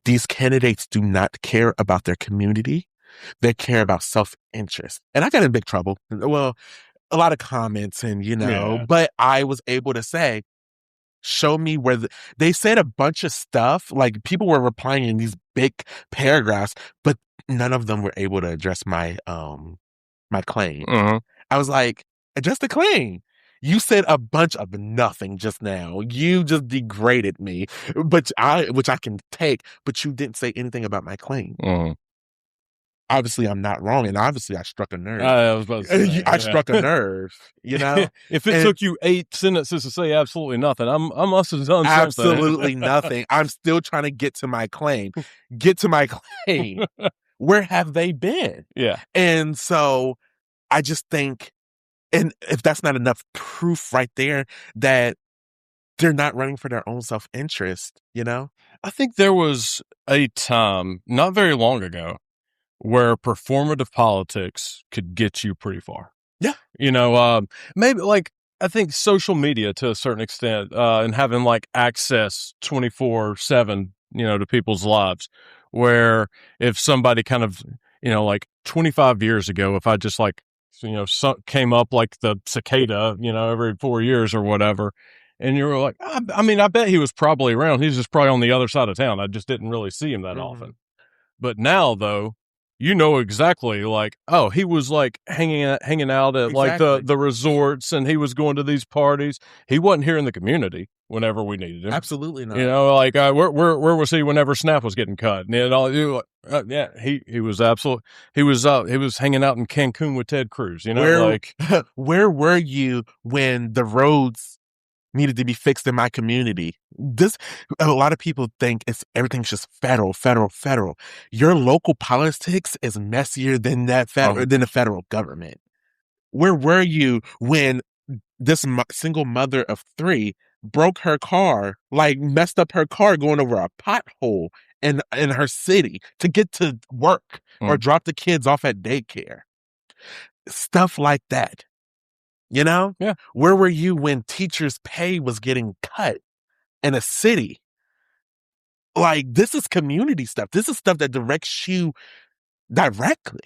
Speaker 2: These candidates do not care about their community. They care about self-interest. And I got in big trouble. Well, a lot of comments and, but I was able to say, show me where they said a bunch of stuff. Like people were replying in these big paragraphs, but none of them were able to address my claim. I was like, address the claim. You said a bunch of nothing just now. You just degraded me, which I can take, but you didn't say anything about my claim. Obviously, I'm not wrong, and obviously, I struck a nerve.
Speaker 1: I was about to say,
Speaker 2: I struck a nerve,
Speaker 1: If it took you 8 sentences to say absolutely nothing, I must have done something.
Speaker 2: Absolutely nothing. I'm still trying to get to my claim. Where have they been?
Speaker 1: Yeah.
Speaker 2: And so I just think, and if that's not enough proof right there that they're not running for their own self-interest,
Speaker 1: I think there was a time not very long ago where performative politics could get you pretty far.
Speaker 2: Yeah.
Speaker 1: Maybe like, I think social media to a certain extent, and having like access 24/7, to people's lives, where if somebody kind of, like 25 years ago, if I just like, came up like the cicada, every 4 years or whatever, and you were like, I bet he was probably around. He's just probably on the other side of town. I just didn't really see him that often. But now though, exactly like, oh, he was like hanging out at like the resorts and he was going to these parties. He wasn't here in the community whenever we needed him.
Speaker 2: Absolutely not.
Speaker 1: Like where was he whenever Snap was getting cut? And he was absolutely, he was hanging out in Cancun with Ted Cruz,
Speaker 2: where were you when the roads needed to be fixed in my community? A lot of people think everything's just federal. Your local politics is messier than than the federal government. Where were you when this single mother of 3 broke her car, like messed up her car going over a pothole in her city to get to work or drop the kids off at daycare? Stuff like that. Yeah. Where were you when teachers' pay was getting cut in a city? Like, this is community stuff. This is stuff that directs you directly.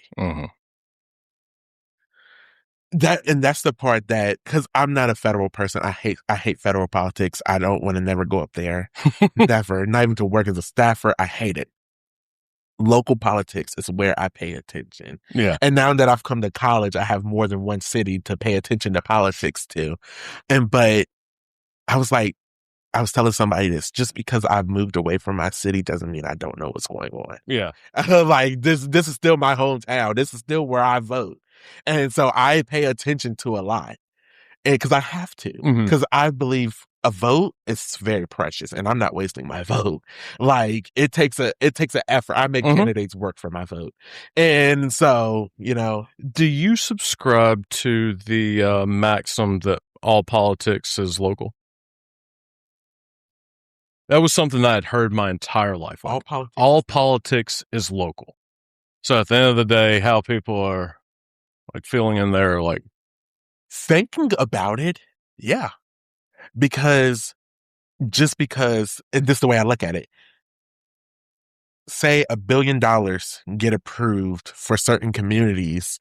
Speaker 2: That's the part that, because I'm not a federal person. I hate federal politics. I don't want to never go up there. Never. Not even to work as a staffer. I hate it. Local politics is where I pay attention.
Speaker 1: Yeah.
Speaker 2: And now that I've come to college, I have more than one city to pay attention to politics to. But I was telling somebody this, just because I've moved away from my city doesn't mean I don't know what's going on.
Speaker 1: Yeah.
Speaker 2: Like this is still my hometown. This is still where I vote. And so I pay attention to a lot. And because I have to. Because I believe a vote is very precious, and I'm not wasting my vote. Like it takes an effort. I make candidates work for my vote. And so,
Speaker 1: Do you subscribe to the maxim that all politics is local? That was something that I'd heard my entire life. Like, all politics is local. So at the end of the day, how people are like feeling in there, like
Speaker 2: thinking about it, yeah, because just because, and this is the way I look at it. Say $1 billion get approved for certain communities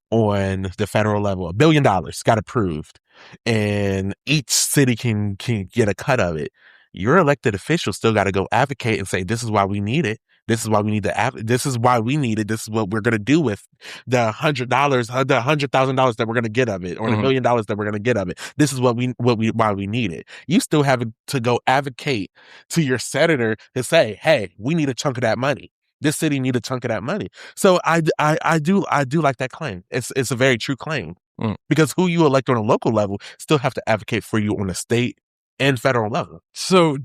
Speaker 2: on the federal level. $1 billion got approved, and each city can get a cut of it. Your elected officials still got to go advocate and say, this is why we need it. This is why we need this is why we need it. This is what we're going to do with the $100, the $100,000 that we're going to get of it, or the $1 million that we're going to get of it. This is why we need it. You still have to go advocate to your senator to say, hey, we need a chunk of that money. This city need a chunk of that money. So I do like that claim. It's a very true claim, because who you elect on a local level still have to advocate for you on a state and federal level.
Speaker 1: So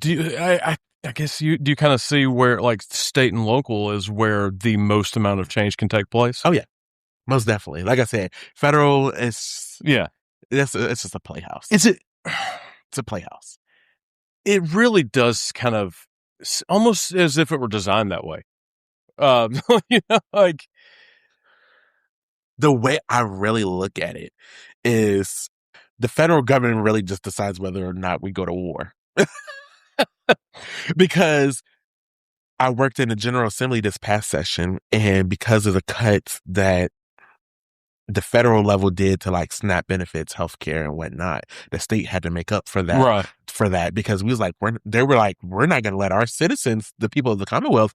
Speaker 1: I guess do you kind of see where like state and local is where the most amount of change can take place?
Speaker 2: Oh yeah, most definitely. Like I said, federal is it's just a playhouse.
Speaker 1: Is it?
Speaker 2: It's a playhouse.
Speaker 1: It really does kind of almost as if it were designed that way. Like
Speaker 2: the way I really look at it is the federal government really just decides whether or not we go to war. Because I worked in the General Assembly this past session, and because of the cuts that the federal level did to like SNAP benefits, healthcare, and whatnot, the state had to make up for that.
Speaker 1: Right.
Speaker 2: For that, because we was like, we're not going to let our citizens, the people of the Commonwealth,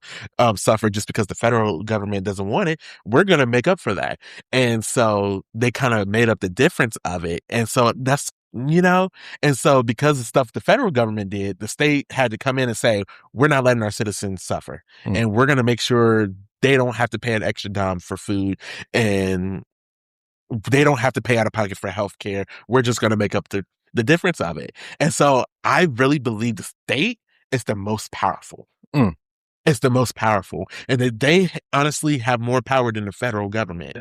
Speaker 2: suffer just because the federal government doesn't want it. We're going to make up for that, and so they kind of made up the difference of it, and so that's. And so because of stuff the federal government did, the state had to come in and say, we're not letting our citizens suffer. And we're going to make sure they don't have to pay an extra dime for food, and they don't have to pay out of pocket for health care. We're just going to make up the difference of it. And so I really believe the state is the most powerful. It's the most powerful. And that they honestly have more power than the federal government.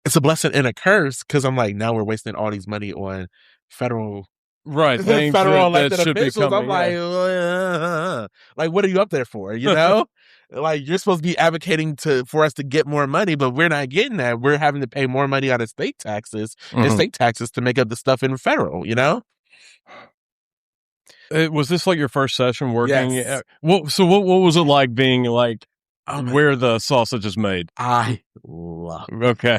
Speaker 2: It's a blessing and a curse, because I'm like, now we're wasting all these money on federal
Speaker 1: things
Speaker 2: federal
Speaker 1: that
Speaker 2: elected
Speaker 1: should
Speaker 2: officials.
Speaker 1: be coming,
Speaker 2: I'm like, what are you up there for? Like, you're supposed to be advocating for us to get more money, but we're not getting that. We're having to pay more money out of state taxes and state taxes to make up the stuff in federal,
Speaker 1: Was this like your first session working?
Speaker 2: Yes.
Speaker 1: So what was it like being like where the sausage is made?
Speaker 2: I love it.
Speaker 1: Okay.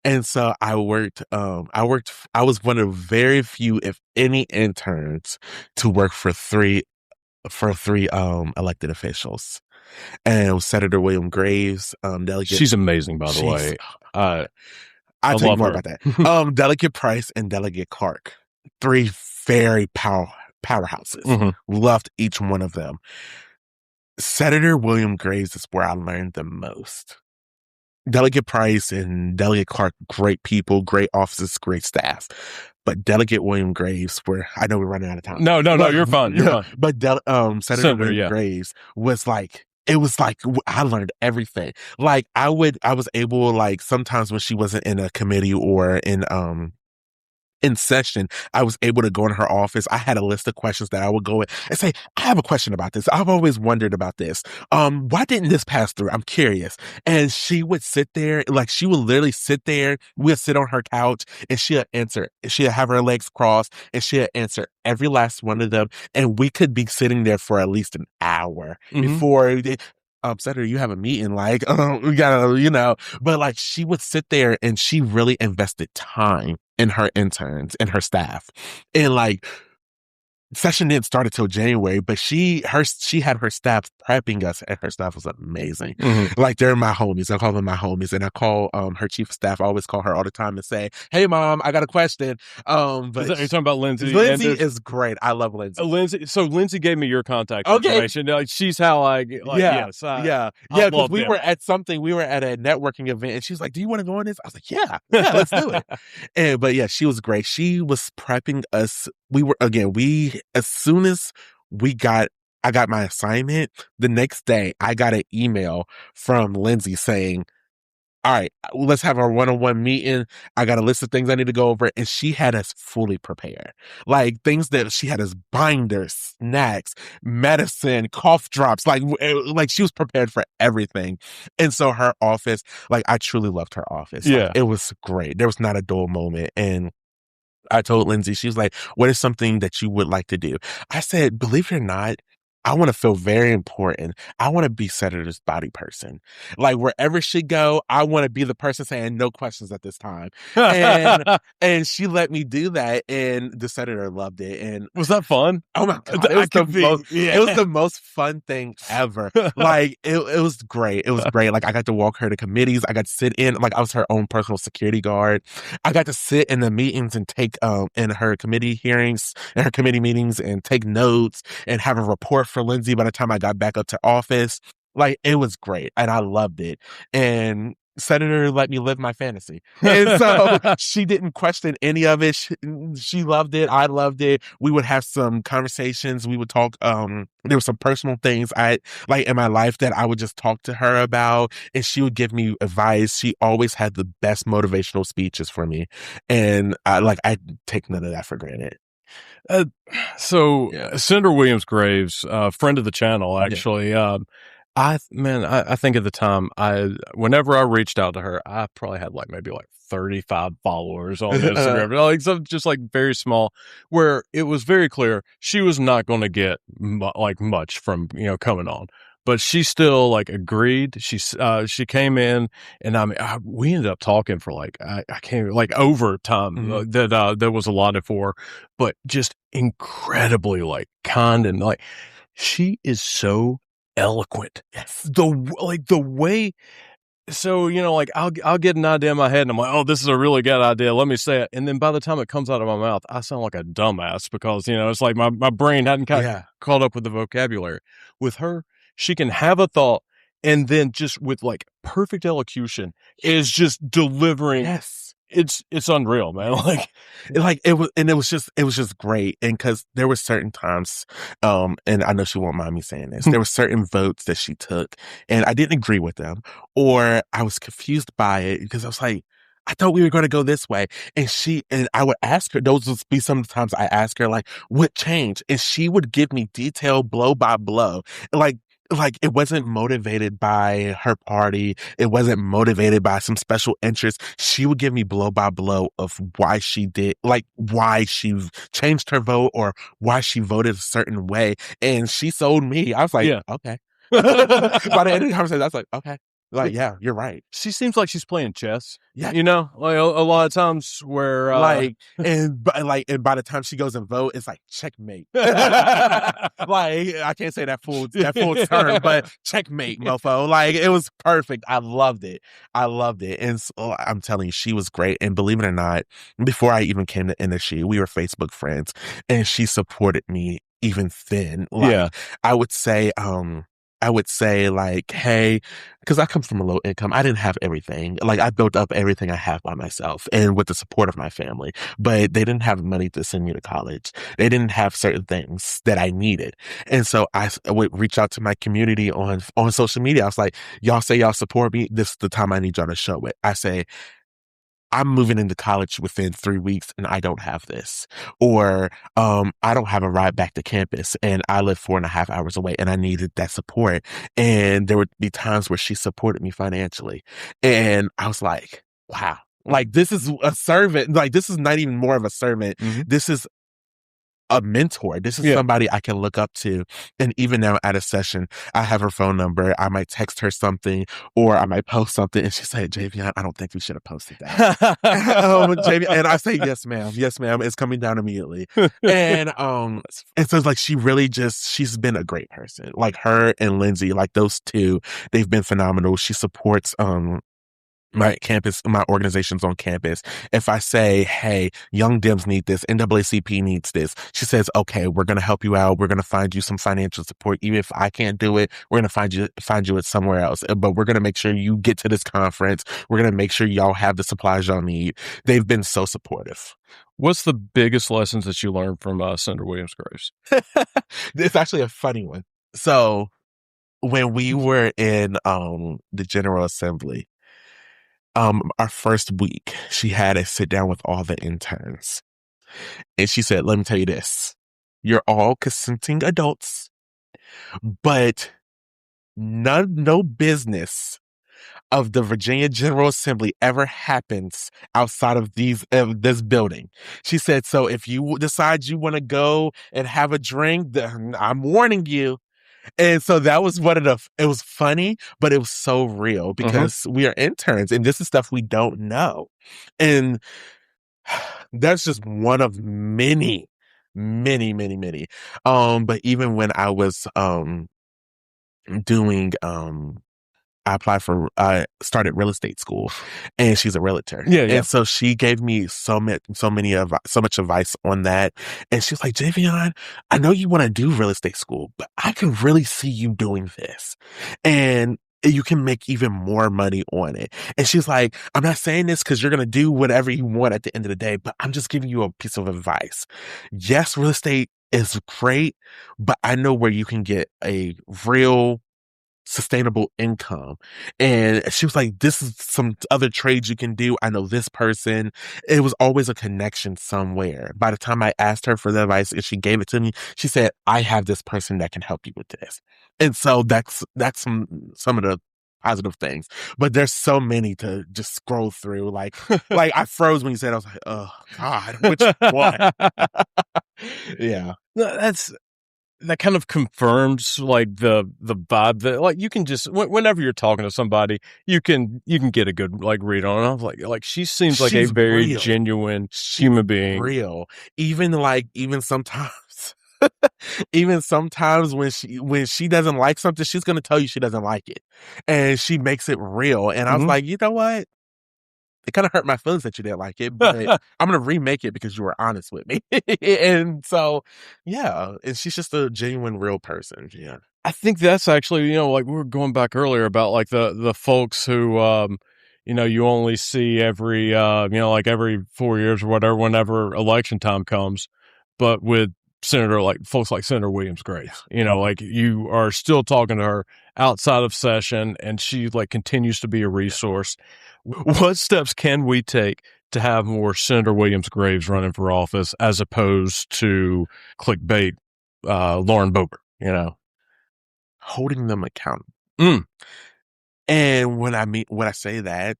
Speaker 2: And so I was one of very few, if any, interns to work for three elected officials. And it was Senator William Graves, Delegate.
Speaker 1: She's amazing, by the way.
Speaker 2: I'll tell you more about that. Delegate Price and Delegate Clark. Three very powerhouses. Loved each one of them. Senator William Graves is where I learned the most. Delegate Price and Delegate Clark, great people, great offices, great staff. But Delegate William Graves, where I know we're running out of time.
Speaker 1: No, you're fine. You're fine.
Speaker 2: But Senator William Graves was like, it was like I learned everything. Like I was able, like, sometimes when she wasn't in a committee or in session, I was able to go in her office. I had a list of questions that I would go in and say, I have a question about this. I've always wondered about this. Why didn't this pass through? I'm curious. And she would sit there, like she would literally sit there. We'd sit on her couch and she'd answer. She'd have her legs crossed and she'd answer every last one of them. And we could be sitting there for at least an hour before Senator, you have a meeting, like, we gotta, but like she would sit there and she really invested time in her interns and her staff. And like, session didn't start until January, but she had her staff prepping us, and her staff was amazing. Like, they're my homies. I call them my homies, and I call her chief of staff. I always call her all the time and say, "Hey, Mom, I got a question." But
Speaker 1: you're talking about Lindsay.
Speaker 2: Lindsay is great. I love Lindsay.
Speaker 1: So Lindsay gave me your contact information. She's how I yes,
Speaker 2: because we were at something. We were at a networking event, and she was like, "Do you want to go on this?" I was like, "Yeah, let's do it." But yeah, she was great. She was prepping us. As soon as I got my assignment, the next day I got an email from Lindsay saying, all right, let's have our one-on-one meeting. I got a list of things I need to go over. And she had us fully prepared. Like, things that she had us binders, snacks, medicine, cough drops. Like she was prepared for everything. And so her office, like, I truly loved her office.
Speaker 1: Yeah.
Speaker 2: Like, it was great. There was not a dull moment. And I told Lindsay, she was like, what is something that you would like to do? I said, believe it or not, I want to feel very important. I want to be Senator's body person. Like wherever she go, I want to be the person saying no questions at this time. And and she let me do that, and the senator loved it. And
Speaker 1: Was that fun?
Speaker 2: oh my God,
Speaker 1: I could be.
Speaker 2: it was the most fun thing ever. Like it was great. It was great. Like I got to walk her to committees. I got to sit in, like I was her own personal security guard. I got to sit in the meetings and take in her committee hearings and her committee meetings and take notes and have a report for Lindsay by the time I got back up to office. Like it was great and I loved it. And Senator let me live my fantasy. And so she didn't question any of it. She loved it. I loved it. We would have some conversations. We would talk. There were some personal things I like in my life that I would just talk to her about, and she would give me advice. She always had the best motivational speeches for me. And I take none of that for granted.
Speaker 1: Senator Williams Graves, friend of the channel, actually, I think at the time, whenever I reached out to her, I probably had maybe 35 followers on Instagram, like some just very small, where it was very clear she was not going to get much from coming on, but she still agreed. She came in, and we ended up talking for I can't overtime that was allotted for, but just incredibly kind and she is so eloquent.
Speaker 2: Yes.
Speaker 1: The way, so I'll get an idea in my head and I'm like, oh, this is a really good idea, let me say it, and then by the time it comes out of my mouth, I sound like a dumbass because it's like my brain hadn't caught up with the vocabulary. With her, she can have a thought and then just with perfect elocution is just delivering.
Speaker 2: Yes.
Speaker 1: It's unreal, man.
Speaker 2: It was just great. And because there were certain times, and I know she won't mind me saying this, there were certain votes that she took and I didn't agree with them, or I was confused by it because I was like, I thought we were going to go this way. And I would ask her, those would be some times I ask her, what changed? And she would give me detail blow by blow. It wasn't motivated by her party. It wasn't motivated by some special interest. She would give me blow by blow of why she did, why she changed her vote or why she voted a certain way. And she sold me. I was like, okay. By the end of the conversation, I was like, okay. Yeah, you're right.
Speaker 1: She seems like she's playing chess.
Speaker 2: Yeah.
Speaker 1: A lot of times where
Speaker 2: and by the time she goes and vote, it's like checkmate. I can't say that full term, but checkmate, mofo. It was perfect. I loved it. And so, I'm telling you, she was great. And believe it or not, before I even came to NSU, we were Facebook friends, and she supported me even then. I would say hey, because I come from a low income, I didn't have everything. I built up everything I have by myself and with the support of my family, but they didn't have money to send me to college. They didn't have certain things that I needed. And so I would reach out to my community on social media. I was like, y'all say y'all support me. This is the time I need y'all to show it. I say, I'm moving into college within 3 weeks and I don't have this. Or I don't have a ride back to campus and I live 4.5 hours away and I needed that support. And there would be times where she supported me financially. And I was like, wow, this is a servant. This is not even more of a servant. Mm-hmm. This is a mentor. This is somebody I can look up to. And even now at a session, I have her phone number. I might text her something or I might post something and she say, Jayveon, I don't think we should have posted that. Jayveon, and I say, yes, ma'am. Yes, ma'am. It's coming down immediately. And so it's she's been a great person. Her and Lindsay, those two, they've been phenomenal. She supports, my organizations on campus. If I say, hey, Young Dems need this, NAACP needs this, she says, okay, we're going to help you out. We're going to find you some financial support. Even if I can't do it, we're going to find you it somewhere else. But we're going to make sure you get to this conference. We're going to make sure y'all have the supplies y'all need. They've been so supportive.
Speaker 1: What's the biggest lessons that you learned from Senator Williams Graves?
Speaker 2: It's actually a funny one. So when we were in the General Assembly, our first week, she had us sit down with all the interns. And she said, let me tell you this. You're all consenting adults, but no business of the Virginia General Assembly ever happens outside of this building. She said, so if you decide you want to go and have a drink, I'm warning you. And so that was it was funny, but it was so real because we are interns and this is stuff we don't know. And that's just one of many, many, many, many. But even when I was doing I started real estate school and she's a realtor.
Speaker 1: Yeah, yeah.
Speaker 2: And so she gave me so much advice on that. And she was like, Jayveon, I know you want to do real estate school, but I can really see you doing this. And you can make even more money on it. And she's like, I'm not saying this because you're going to do whatever you want at the end of the day, but I'm just giving you a piece of advice. Yes, real estate is great, but I know where you can get a real sustainable income. And she was like, this is some other trades you can do. I know this person. It was always a connection somewhere. By the time I asked her for the advice and she gave it to me, she said, I have this person that can help you with this. And so that's some of the positive things. But there's so many to just scroll through. Like I froze when you said, I was like, oh God, which one? Yeah.
Speaker 1: That kind of confirms like the vibe that like you can just whenever you're talking to somebody you can get a good like read on it. I was like she seems like
Speaker 2: She's
Speaker 1: a very
Speaker 2: real.
Speaker 1: genuine human being.
Speaker 2: Real. Even sometimes even sometimes when she doesn't like something, she's gonna tell you she doesn't like it. And she makes it real. And I was like, you know what? It kind of hurt my feelings that you didn't like it, but I'm going to remake it because you were honest with me. And so, yeah, and she's just a genuine, real person. Yeah.
Speaker 1: I think that's actually, like we were going back earlier about like the folks who, you only see every, like every 4 years or whatever, whenever election time comes. But with folks like Senator Williams Grace, like you are still talking to her outside of session and she like continues to be a resource. What steps can we take to have more Senator Williams Graves running for office as opposed to clickbait Lauren Boebert,
Speaker 2: holding them accountable. And when I say that,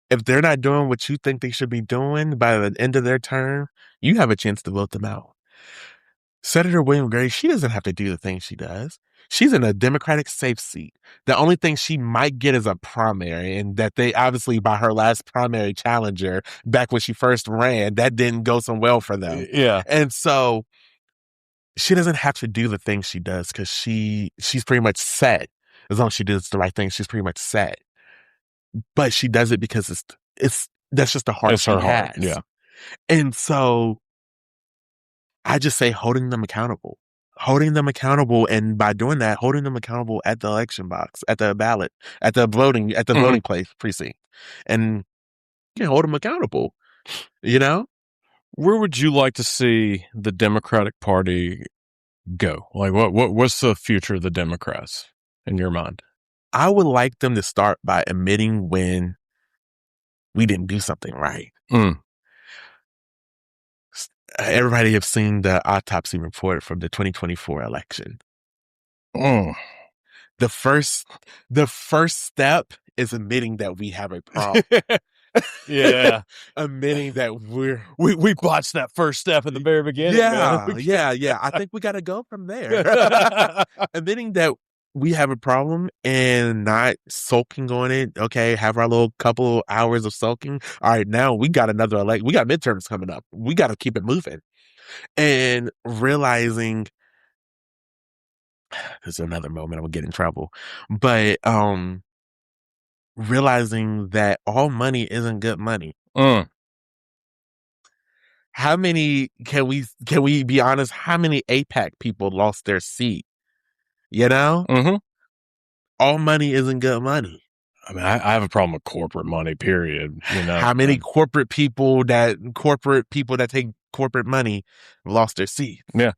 Speaker 2: if they're not doing what you think they should be doing by the end of their term, you have a chance to vote them out. Senator William Gray, she doesn't have to do the things she does. She's in a Democratic safe seat. The only thing she might get is a primary, and that they obviously by her last primary challenger back when she first ran, that didn't go so well for them.
Speaker 1: Yeah.
Speaker 2: And so she doesn't have to do the things she does because she's pretty much set. As long as she does the right thing, she's pretty much set. But she does it because that's just the heart she has.
Speaker 1: Yeah.
Speaker 2: And so I just say holding them accountable. And by doing that, holding them accountable at the election box, at the ballot, at the voting place precinct. And you can hold them accountable,
Speaker 1: Where would you like to see the Democratic Party go? Like what's the future of the Democrats in your mind?
Speaker 2: I would like them to start by admitting when we didn't do something right. Everybody have seen the autopsy report from the 2024 election. The first step is admitting that we have a problem.
Speaker 1: Yeah.
Speaker 2: Admitting that
Speaker 1: we botched that first step in the very beginning.
Speaker 2: Yeah. I think we got to go from there. Admitting that we have a problem and not sulking on it. Okay, have our little couple hours of sulking. All right, now we got another we got midterms coming up. We got to keep it moving. And realizing there's another moment I would get in trouble, but realizing that all money isn't good money. How many can we be honest? How many APAC people lost their seat? All money isn't good money.
Speaker 1: I mean, I have a problem with corporate money, period.
Speaker 2: How many corporate people that take corporate money lost their seats?
Speaker 1: Yeah.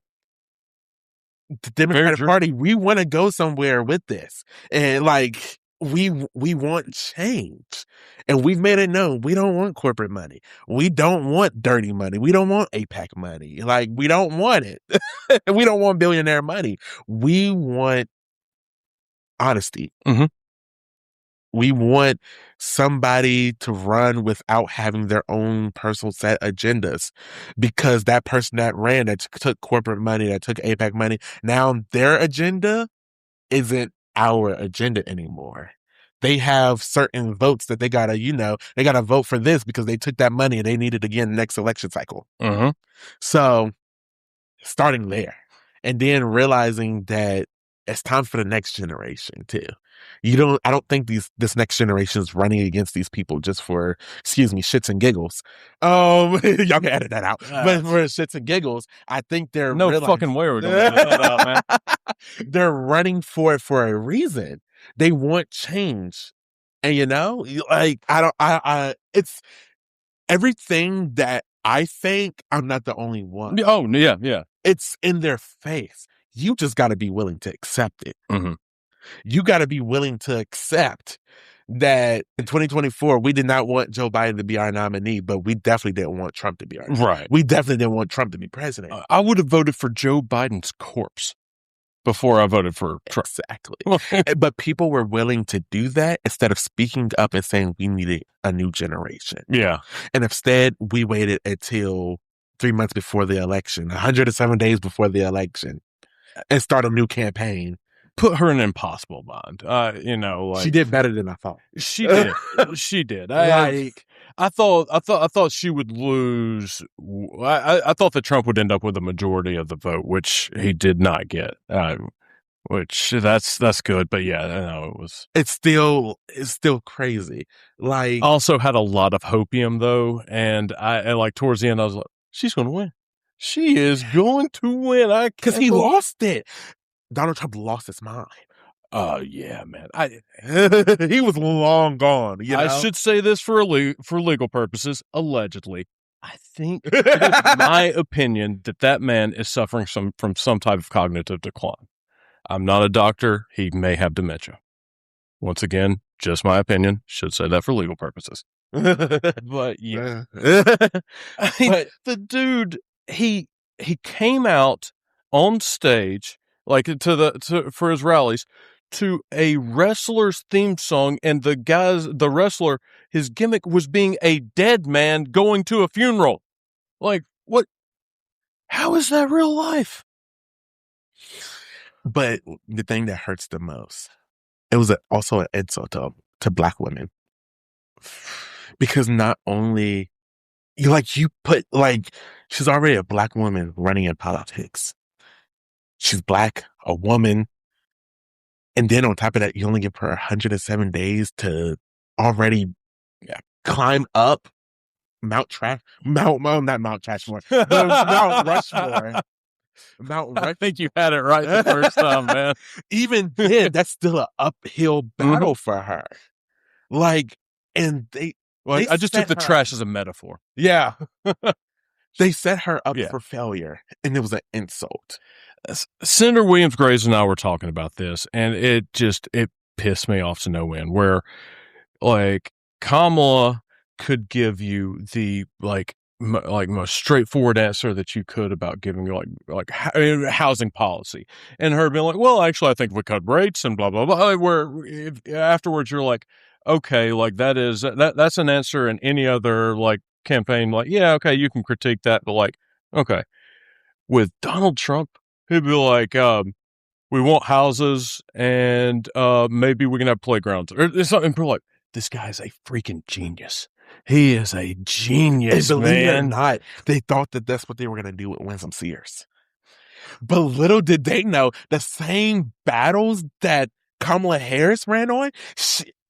Speaker 2: The Democratic Party, we want to go somewhere with this. And like, we want change. And we've made it known we don't want corporate money. We don't want dirty money. We don't want APAC money. Like, we don't want it. We don't want billionaire money. We want honesty. We want somebody to run without having their own personal set agendas, because that person that ran, that took corporate money, that took APAC money, now their agenda isn't our agenda anymore. They have certain votes that they gotta, they gotta vote for this because they took that money and they need it again next election cycle.
Speaker 1: Mm-hmm.
Speaker 2: So starting there, and then realizing that it's time for the next generation too. I don't think this next generation is running against these people just for, excuse me, shits and giggles. Y'all can edit that out. But for shits and giggles, I think they're
Speaker 1: fucking way we're gonna edit that out, man.
Speaker 2: They're running for it for a reason. They want change. And it's everything that I think. I'm not the only one.
Speaker 1: Oh, yeah, yeah.
Speaker 2: It's in their face. You just got to be willing to accept it.
Speaker 1: Mm-hmm.
Speaker 2: You got to be willing to accept that in 2024, we did not want Joe Biden to be our nominee, but we definitely didn't want Trump to be our nominee.
Speaker 1: Right.
Speaker 2: We definitely didn't want Trump to be president.
Speaker 1: I would have voted for Joe Biden's corpse before I voted for Trump.
Speaker 2: Exactly. But people were willing to do that instead of speaking up and saying we needed a new generation.
Speaker 1: Yeah.
Speaker 2: And instead, we waited until 3 months before the election, 107 days before the election, and start a new campaign.
Speaker 1: Put her in an impossible bind.
Speaker 2: She did better than I thought.
Speaker 1: She did. She did. I thought she would lose. I thought that Trump would end up with a majority of the vote, which he did not get. Which that's good, but yeah, I know it was.
Speaker 2: It's still crazy.
Speaker 1: I also had a lot of hopium though, and I like towards the end I was like, she's going to win. She is going to win.
Speaker 2: Because he lost it. Donald Trump lost his mind.
Speaker 1: Oh yeah, man.
Speaker 2: He was long gone.
Speaker 1: I should say this for legal purposes. Allegedly, I think it is my opinion that man is suffering from some type of cognitive decline. I'm not a doctor. He may have dementia. Once again, just my opinion. Should say that for legal purposes. But yeah, the dude, he came out on stage like for his rallies to a wrestler's theme song, and the wrestler, his gimmick was being a dead man going to a funeral. Like, what? How is that real life?
Speaker 2: But the thing that hurts the most, it was also an insult to Black women. Because not only, she's already a Black woman running in politics. She's Black, a woman. And then on top of that, you only give her 107 days to already climb up Mount Rushmore.
Speaker 1: I think you had it right the first time, man.
Speaker 2: Even then, that's still an uphill battle for her.
Speaker 1: I just took the trash as a metaphor.
Speaker 2: Yeah. They set her up for failure, and it was an insult.
Speaker 1: Senator Williams Graves and I were talking about this, and it pissed me off to no end, where Kamala could give you the most straightforward answer that you could about giving housing policy, and her being like, well, actually I think we cut rates and blah blah blah, where afterwards you're like, okay, that's an answer in any other campaign, yeah, okay, you can critique that, but okay, with Donald Trump, he'd be like, we want houses and maybe we can have playgrounds or something. People are like, this guy's a freaking genius. He is a genius,
Speaker 2: and believe
Speaker 1: man.
Speaker 2: it or not, they thought that that's what they were going to do with Winsome Sears. But little did they know, the same battles that Kamala Harris ran on,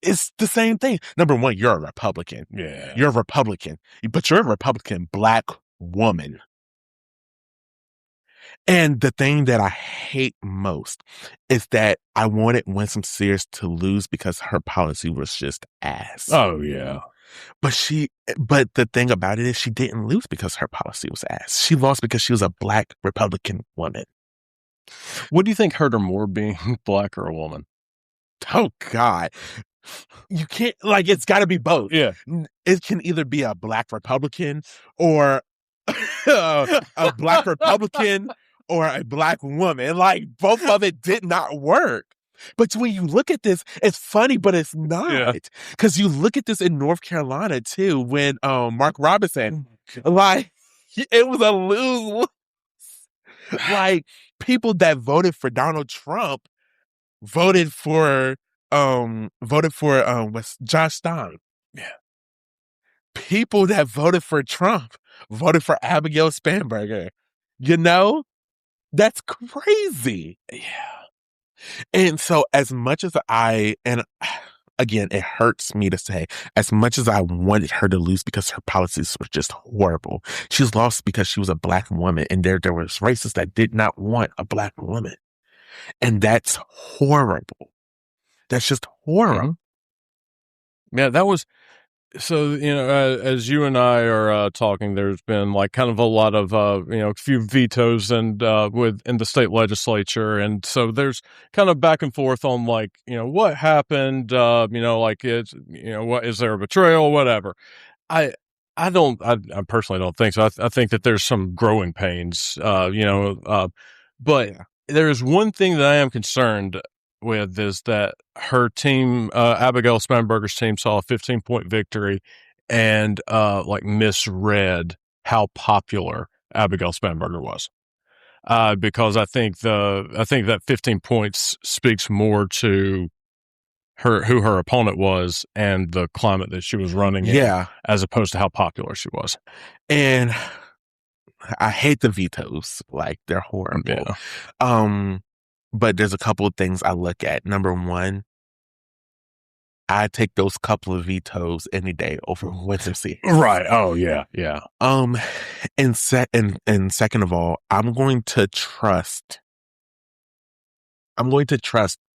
Speaker 2: it's the same thing. Number one, you're a Republican.
Speaker 1: Yeah.
Speaker 2: You're a Republican. But you're a Republican Black woman. And the thing that I hate most is that I wanted Winsome Sears to lose because her policy was just ass.
Speaker 1: Oh, yeah.
Speaker 2: But the thing about it is she didn't lose because her policy was ass. She lost because she was a Black Republican woman.
Speaker 1: What do you think hurt her more, being Black or a woman?
Speaker 2: Oh, God. You can't, it's got to be both.
Speaker 1: Yeah.
Speaker 2: It can either be a Black Republican or a Black Republican or a Black woman. Both of it did not work. But when you look at this, it's funny, but it's
Speaker 1: Yeah.
Speaker 2: not. Because you look at this in North Carolina too, when Mark Robinson, like, it was a lose. Like, people that voted for Donald Trump voted for what's Josh Stein.
Speaker 1: Yeah.
Speaker 2: People that voted for Trump voted for Abigail Spanberger. You know? That's crazy.
Speaker 1: Yeah.
Speaker 2: And so as much as and again, it hurts me to say, as much as I wanted her to lose because her policies were just horrible, she's lost because she was a black woman, and there was racists that did not want a black woman. And that's horrible. That's just horrible.
Speaker 1: Mm-hmm. Yeah, that was so. As you and I are talking, there's been like kind of a lot of a few vetoes and in the state legislature, and so there's kind of back and forth on like what happened. Like it's what is there a betrayal, whatever. I personally don't think so. I think that there's some growing pains. But
Speaker 2: Yeah.
Speaker 1: there's one thing that I am concerned with is that her team, Abigail Spanberger's team, saw a 15-point victory and like misread how popular Abigail Spanberger was. Because I think that 15 points speaks more to who her opponent was and the climate that she was running in, as opposed to how popular she was.
Speaker 2: And I hate the vetoes. Like, they're horrible.
Speaker 1: Yeah.
Speaker 2: But there's a couple of things I look at. Number one, I take those couple of vetoes any day over Winsome Sears.
Speaker 1: Right. Oh yeah. Yeah.
Speaker 2: And second of all, I'm going to trust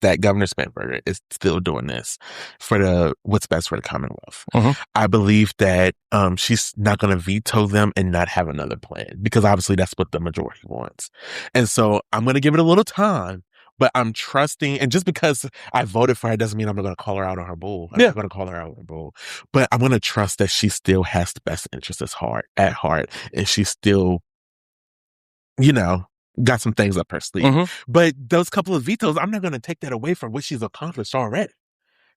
Speaker 2: that Governor Spanberger is still doing this for what's best for the Commonwealth.
Speaker 1: Uh-huh.
Speaker 2: I believe that she's not going to veto them and not have another plan, because obviously that's what the majority wants. And so I'm going to give it a little time, but I'm trusting. And just because I voted for her doesn't mean I'm not going to call her out on her bull. I'm not going to call her out on her bull. But I'm going to trust that she still has the best interests at heart, and she still, got some things up her sleeve.
Speaker 1: Mm-hmm.
Speaker 2: But those couple of vetoes, I'm not going to take that away from what she's accomplished already.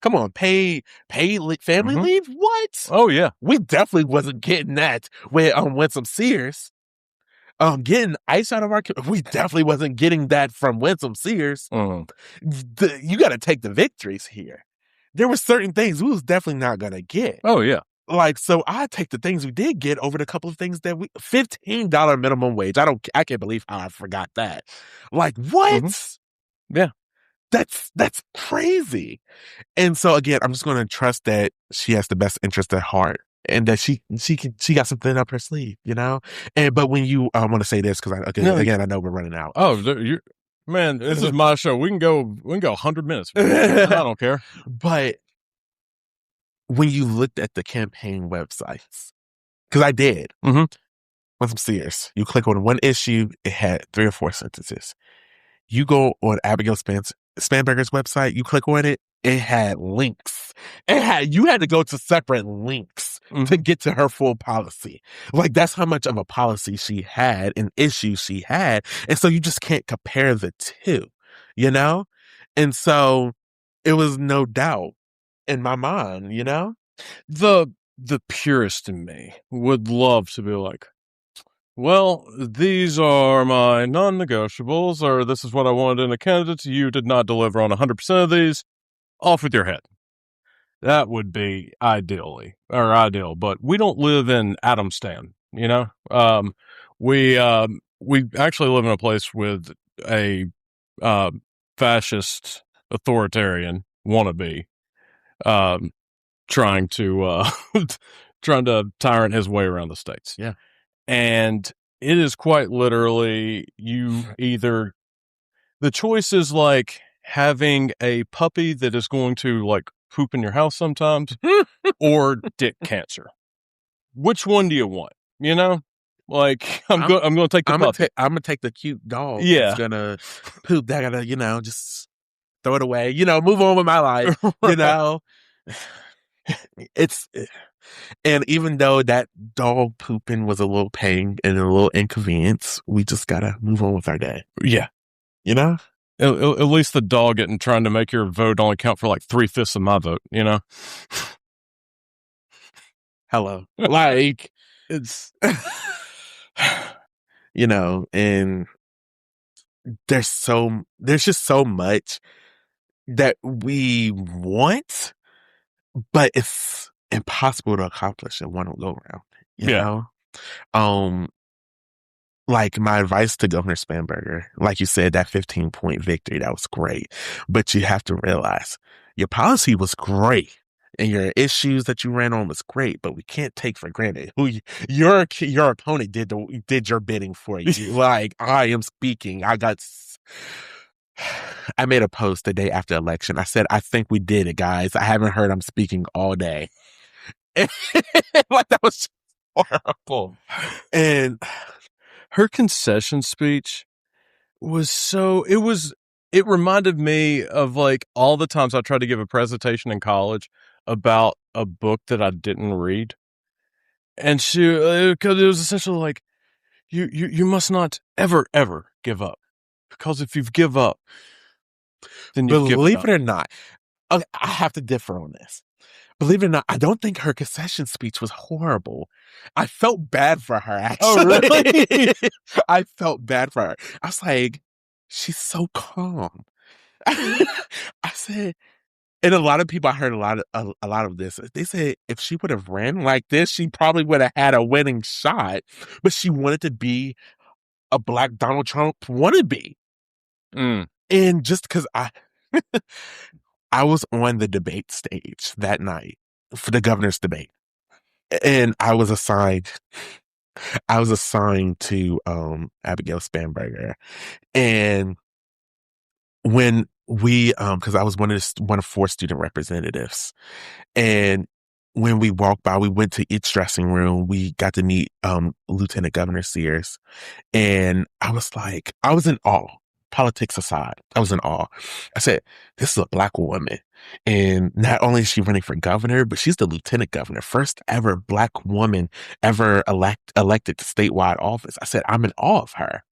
Speaker 2: Come on, paid family leave? What?
Speaker 1: Oh yeah.
Speaker 2: We definitely wasn't getting that with Winsome Sears. Getting ice out of we definitely wasn't getting that from Winsome Sears. You got to take the victories here. There were certain things we was definitely not going to get.
Speaker 1: Oh yeah.
Speaker 2: Like, so I take the things we did get over the couple of things that $15 minimum wage. I can't believe how I forgot that. Like, what?
Speaker 1: Mm-hmm. Yeah.
Speaker 2: That's crazy. And so again, I'm just going to trust that she has the best interest at heart, and that she got something up her sleeve, but when you want to say this, because again, I know we're running out.
Speaker 1: Oh, man, this is my show. We can go 100 minutes. I don't care.
Speaker 2: But when you looked at the campaign websites, because I did,
Speaker 1: Winsome
Speaker 2: Sears, you click on one issue, it had 3 or 4 sentences. You go on Abigail Spanberger's website, you click on it, it had links. You had to go to separate links to get to her full policy. Like, that's how much of a policy she had and issues she had. And so you just can't compare the two, And so it was no doubt in my mind,
Speaker 1: The purist in me would love to be like, well, these are my non-negotiables, or this is what I wanted in a candidate. You did not deliver on 100% of these. Off with your head. That would be ideal, but we don't live in Adamstan, we actually live in a place with a fascist authoritarian wannabe trying to tyrant his way around the states.
Speaker 2: Yeah.
Speaker 1: And it is quite literally the choice is like having a puppy that is going to like poop in your house sometimes or dick cancer. Which one do you want? Like I'm going to take the puppy.
Speaker 2: I'm going to take the cute dog.
Speaker 1: Yeah.
Speaker 2: That's going to poop. That got to, just throw it away, move on with my life, And even though that dog pooping was a little pain and a little inconvenience, we just got to move on with our day.
Speaker 1: Yeah. At least the dog isn't trying to make your vote only count for like 3/5 of my vote, you know?
Speaker 2: Hello. Like,
Speaker 1: It's,
Speaker 2: you know, and there's just so much that we want, but it's impossible to accomplish in one go round, you
Speaker 1: yeah.
Speaker 2: know? Um, like my advice to Governor Spanberger, like you said, that 15-point victory, that was great. But you have to realize your policy was great and your issues that you ran on was great, but we can't take for granted who your opponent did your bidding for you. Like I am speaking. I made a post the day after election. I said, I think we did it, guys. I haven't heard I'm speaking all day. Like that was horrible. And
Speaker 1: her concession speech was it reminded me of like all the times I tried to give a presentation in college about a book that I didn't read. And because it was essentially like, you must not ever give up. Because if you give up, then you've given
Speaker 2: believe
Speaker 1: up.
Speaker 2: it or not, okay, I have to differ on this. Believe it or not, I don't think her concession speech was horrible. I felt bad for her, actually.
Speaker 1: Oh, really?
Speaker 2: I felt bad for her. I was like, she's so calm. I said, and a lot of people, I heard a lot of this. They said if she would have ran like this, she probably would have had a winning shot. But she wanted to be a black Donald Trump wannabe.
Speaker 1: Mm.
Speaker 2: And just because I was on the debate stage that night for the governor's debate, and I was assigned to Abigail Spanberger, and when we because I was one of 4 student representatives, and when we walked by, we went to each dressing room. We got to meet Lieutenant Governor Sears, and I was in awe. Politics aside, I was in awe. I said, this is a black woman. And not only is she running for governor, but she's the lieutenant governor, first ever black woman ever elected to statewide office. I said, I'm in awe of her.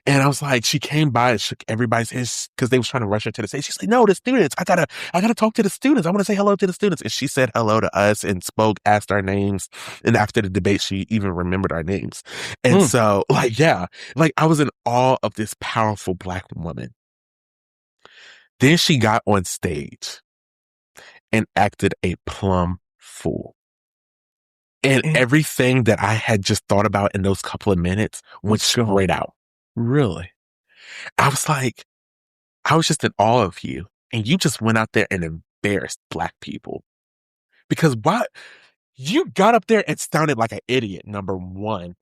Speaker 2: And I was like, she came by and shook everybody's hands because they was trying to rush her to the stage. She's like, no, the students, I gotta talk to the students. I want to say hello to the students. And she said hello to us and spoke, asked our names. And after the debate, she even remembered our names. And so like, yeah, like I was in awe of this powerful black woman. Then she got on stage and acted a plumb fool. And everything that I had just thought about in those couple of minutes went straight out.
Speaker 1: Really?
Speaker 2: I was just in awe of you. And you just went out there and embarrassed black people. Because why? You got up there and sounded like an idiot, number one.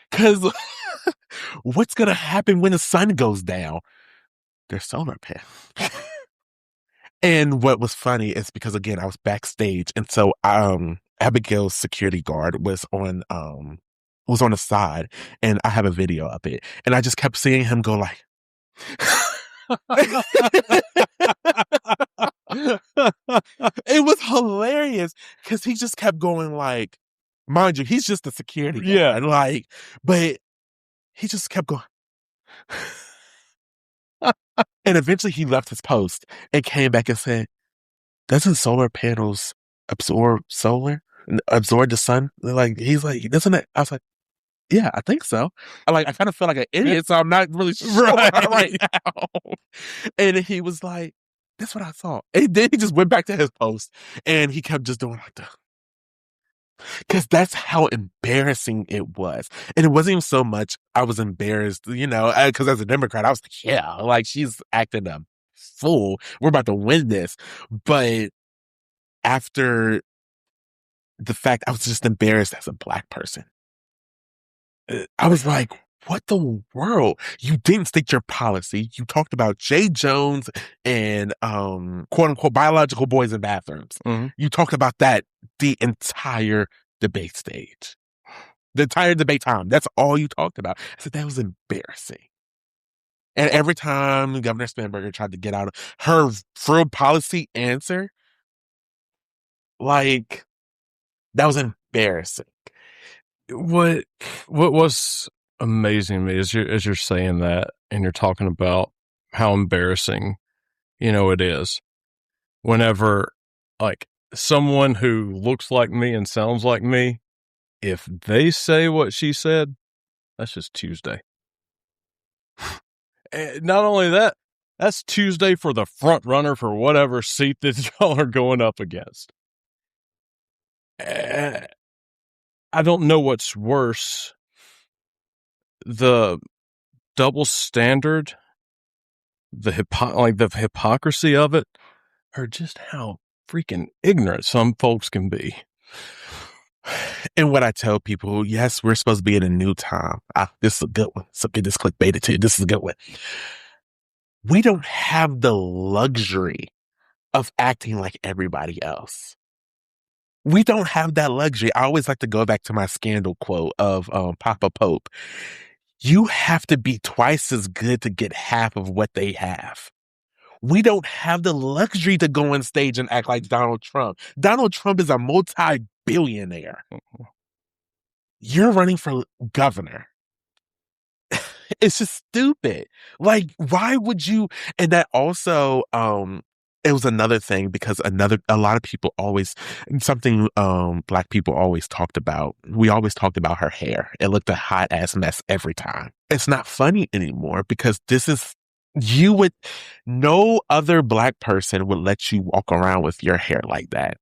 Speaker 2: Because what's going to happen when the sun goes down? There's solar panels. And what was funny is because, again, I was backstage. And so Abigail's security guard was on the side. And I have a video of it. And I just kept seeing him go like... It was hilarious because he just kept going like, mind you, he's just a security guard,
Speaker 1: yeah,
Speaker 2: like, but he just kept going. And eventually he left his post and came back and said, doesn't solar panels absorb the sun? Like, he's like, doesn't it? I was like, yeah, I think so. I kind of feel like an idiot, so I'm not really sure right now. And he was like, that's what I thought. And then he just went back to his post and he kept just doing like that. Because that's how embarrassing it was. And it wasn't even so much I was embarrassed, because as a Democrat, I was like, yeah, like she's acting a fool. We're about to win this. But after the fact, I was just embarrassed as a black person. I was like, what the world? You didn't state your policy. You talked about J. Jones and quote unquote biological boys in bathrooms.
Speaker 1: Mm-hmm.
Speaker 2: You talked about that the entire debate stage. The entire debate time. That's all you talked about. I said that was embarrassing. And every time Governor Spanberger tried to get out of her full policy answer, like that was embarrassing.
Speaker 1: What was amazing to me as you're saying that and you're talking about how embarrassing, it is whenever, like, someone who looks like me and sounds like me, if they say what she said, that's just Tuesday. And not only that, that's Tuesday for the front runner for whatever seat that y'all are going up against. I don't know what's worse, the double standard, the hypocrisy of it, or just how freaking ignorant some folks can be.
Speaker 2: And what I tell people, yes, we're supposed to be in a new time. This is a good one. So get this clickbaited too. This is a good one. We don't have the luxury of acting like everybody else. We don't have that luxury. I always like to go back to my scandal quote of Papa Pope. You have to be twice as good to get half of what they have. We don't have the luxury to go on stage and act like Donald Trump. Donald Trump is a multi-billionaire. You're running for governor. It's just stupid. Like, why would you? And that also, it was another thing because a lot of people always, something, Black people always talked about. We always talked about her hair. It looked a hot ass mess every time. It's not funny anymore because no other Black person would let you walk around with your hair like that.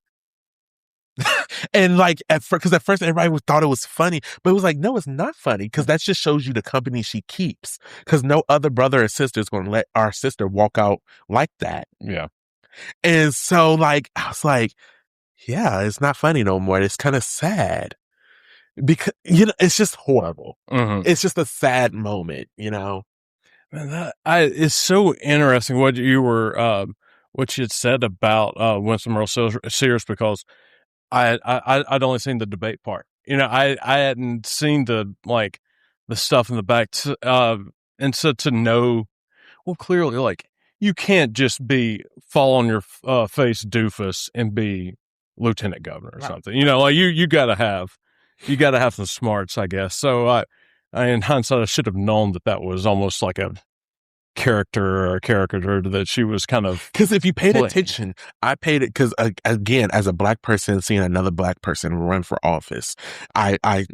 Speaker 2: And like because at first everybody thought it was funny, but it was like, no, it's not funny because that just shows you the company she keeps. Because no other brother or sister is going to let our sister walk out like that.
Speaker 1: Yeah.
Speaker 2: And so like, I was like, yeah, it's not funny no more. It's kind of sad because, it's just horrible.
Speaker 1: Mm-hmm.
Speaker 2: It's just a sad moment,
Speaker 1: Man, it's so interesting what you had said about Winston Earl Sears because I'd only seen the debate part. I hadn't seen the stuff in the back. And so to know, well, clearly, like, you can't just fall on your face doofus and be lieutenant governor or something. You gotta have some smarts, I guess. So in hindsight, I should have known that was almost like a caricature that she was kind of.
Speaker 2: Because if you paid attention, I paid it because again, as a Black person seeing another Black person run for office,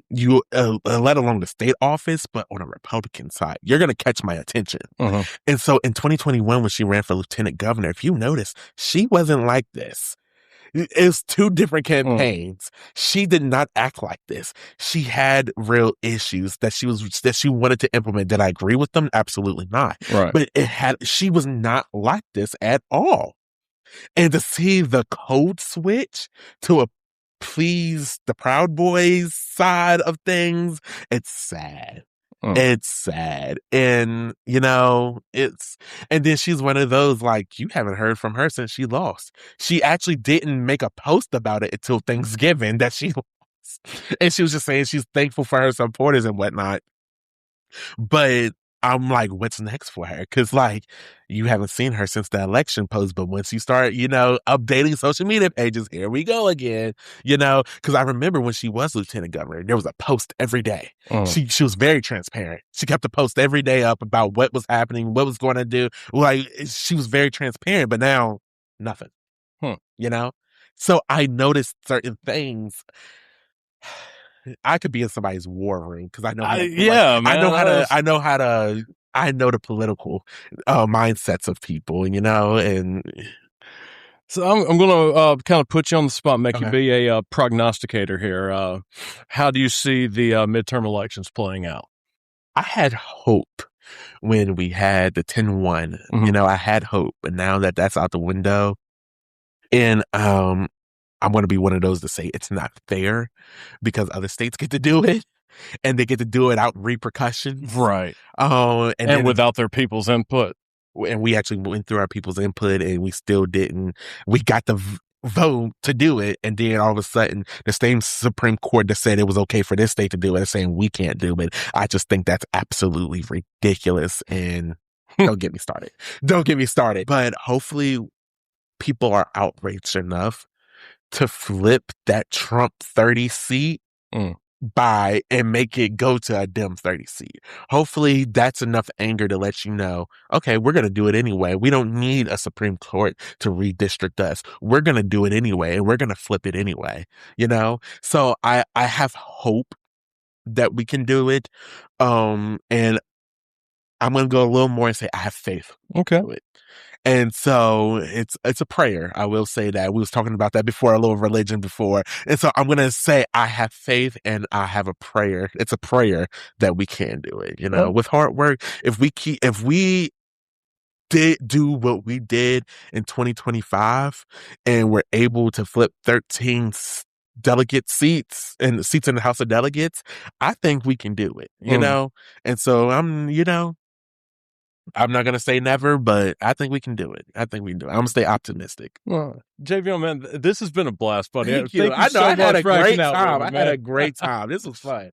Speaker 2: you let alone the state office, but on a Republican side, you're gonna catch my attention.
Speaker 1: Uh-huh.
Speaker 2: And so in 2021, when she ran for lieutenant governor, if you notice, she wasn't like this. It's two different campaigns. She did not act like this. She had real issues that she wanted to implement. Did I agree with them? Absolutely not.
Speaker 1: Right.
Speaker 2: But she was not like this at all. And to see the code switch to please the Proud Boys side of things, it's sad. It's sad. And, and then she's one of those, like, you haven't heard from her since she lost. She actually didn't make a post about it until Thanksgiving that she lost. And she was just saying she's thankful for her supporters and whatnot. But I'm like, what's next for her? Because, like, you haven't seen her since the election post, but once you start, updating social media pages, here we go again, because I remember when she was lieutenant governor, there was a post every day. She was very transparent. She kept a post every day up about what was happening, what was going to do. Like, she was very transparent, but now nothing, So I noticed certain things. I could be in somebody's war room because I know.
Speaker 1: Man,
Speaker 2: I know the political mindsets of people, and.
Speaker 1: So I'm going to kind of put you on the spot, make you be a prognosticator here. How do you see the midterm elections playing out?
Speaker 2: I had hope when we had the 10-1.
Speaker 1: Mm-hmm.
Speaker 2: I had hope, but now that's out the window, and I'm going to be one of those to say it's not fair because other states get to do it and they get to do it out repercussions.
Speaker 1: Right.
Speaker 2: And
Speaker 1: without their people's input.
Speaker 2: And we actually went through our people's input and we still didn't. We got the vote to do it. And then all of a sudden, the same Supreme Court that said it was okay for this state to do it is saying we can't do it. I just think that's absolutely ridiculous. And don't get me started. Don't get me started. But hopefully people are outraged enough to flip that Trump 30 seat by and make it go to a dim 30 seat. Hopefully that's enough anger to let you know, okay, we're going to do it anyway. We don't need a Supreme Court to redistrict us. We're going to do it anyway, and we're going to flip it anyway, you know? So I have hope that we can do it. And I'm going to go a little more and say I have faith.
Speaker 1: Okay.
Speaker 2: To it. And so it's a prayer. I will say that. We was talking about that before, a little religion before. And so I'm going to say I have faith and I have a prayer. It's a prayer that we can do it, you know, with hard work. If we did do what we did in 2025 and we're able to flip 13 delegate seats and seats in the House of Delegates, I think we can do it, you know? And so I'm not going to say never, but I think we can do it. I'm going to stay optimistic.
Speaker 1: Well, Jayveon, man, this has been a blast, buddy.
Speaker 2: Thank you. I know I had a great time. I had a great time. This was fun.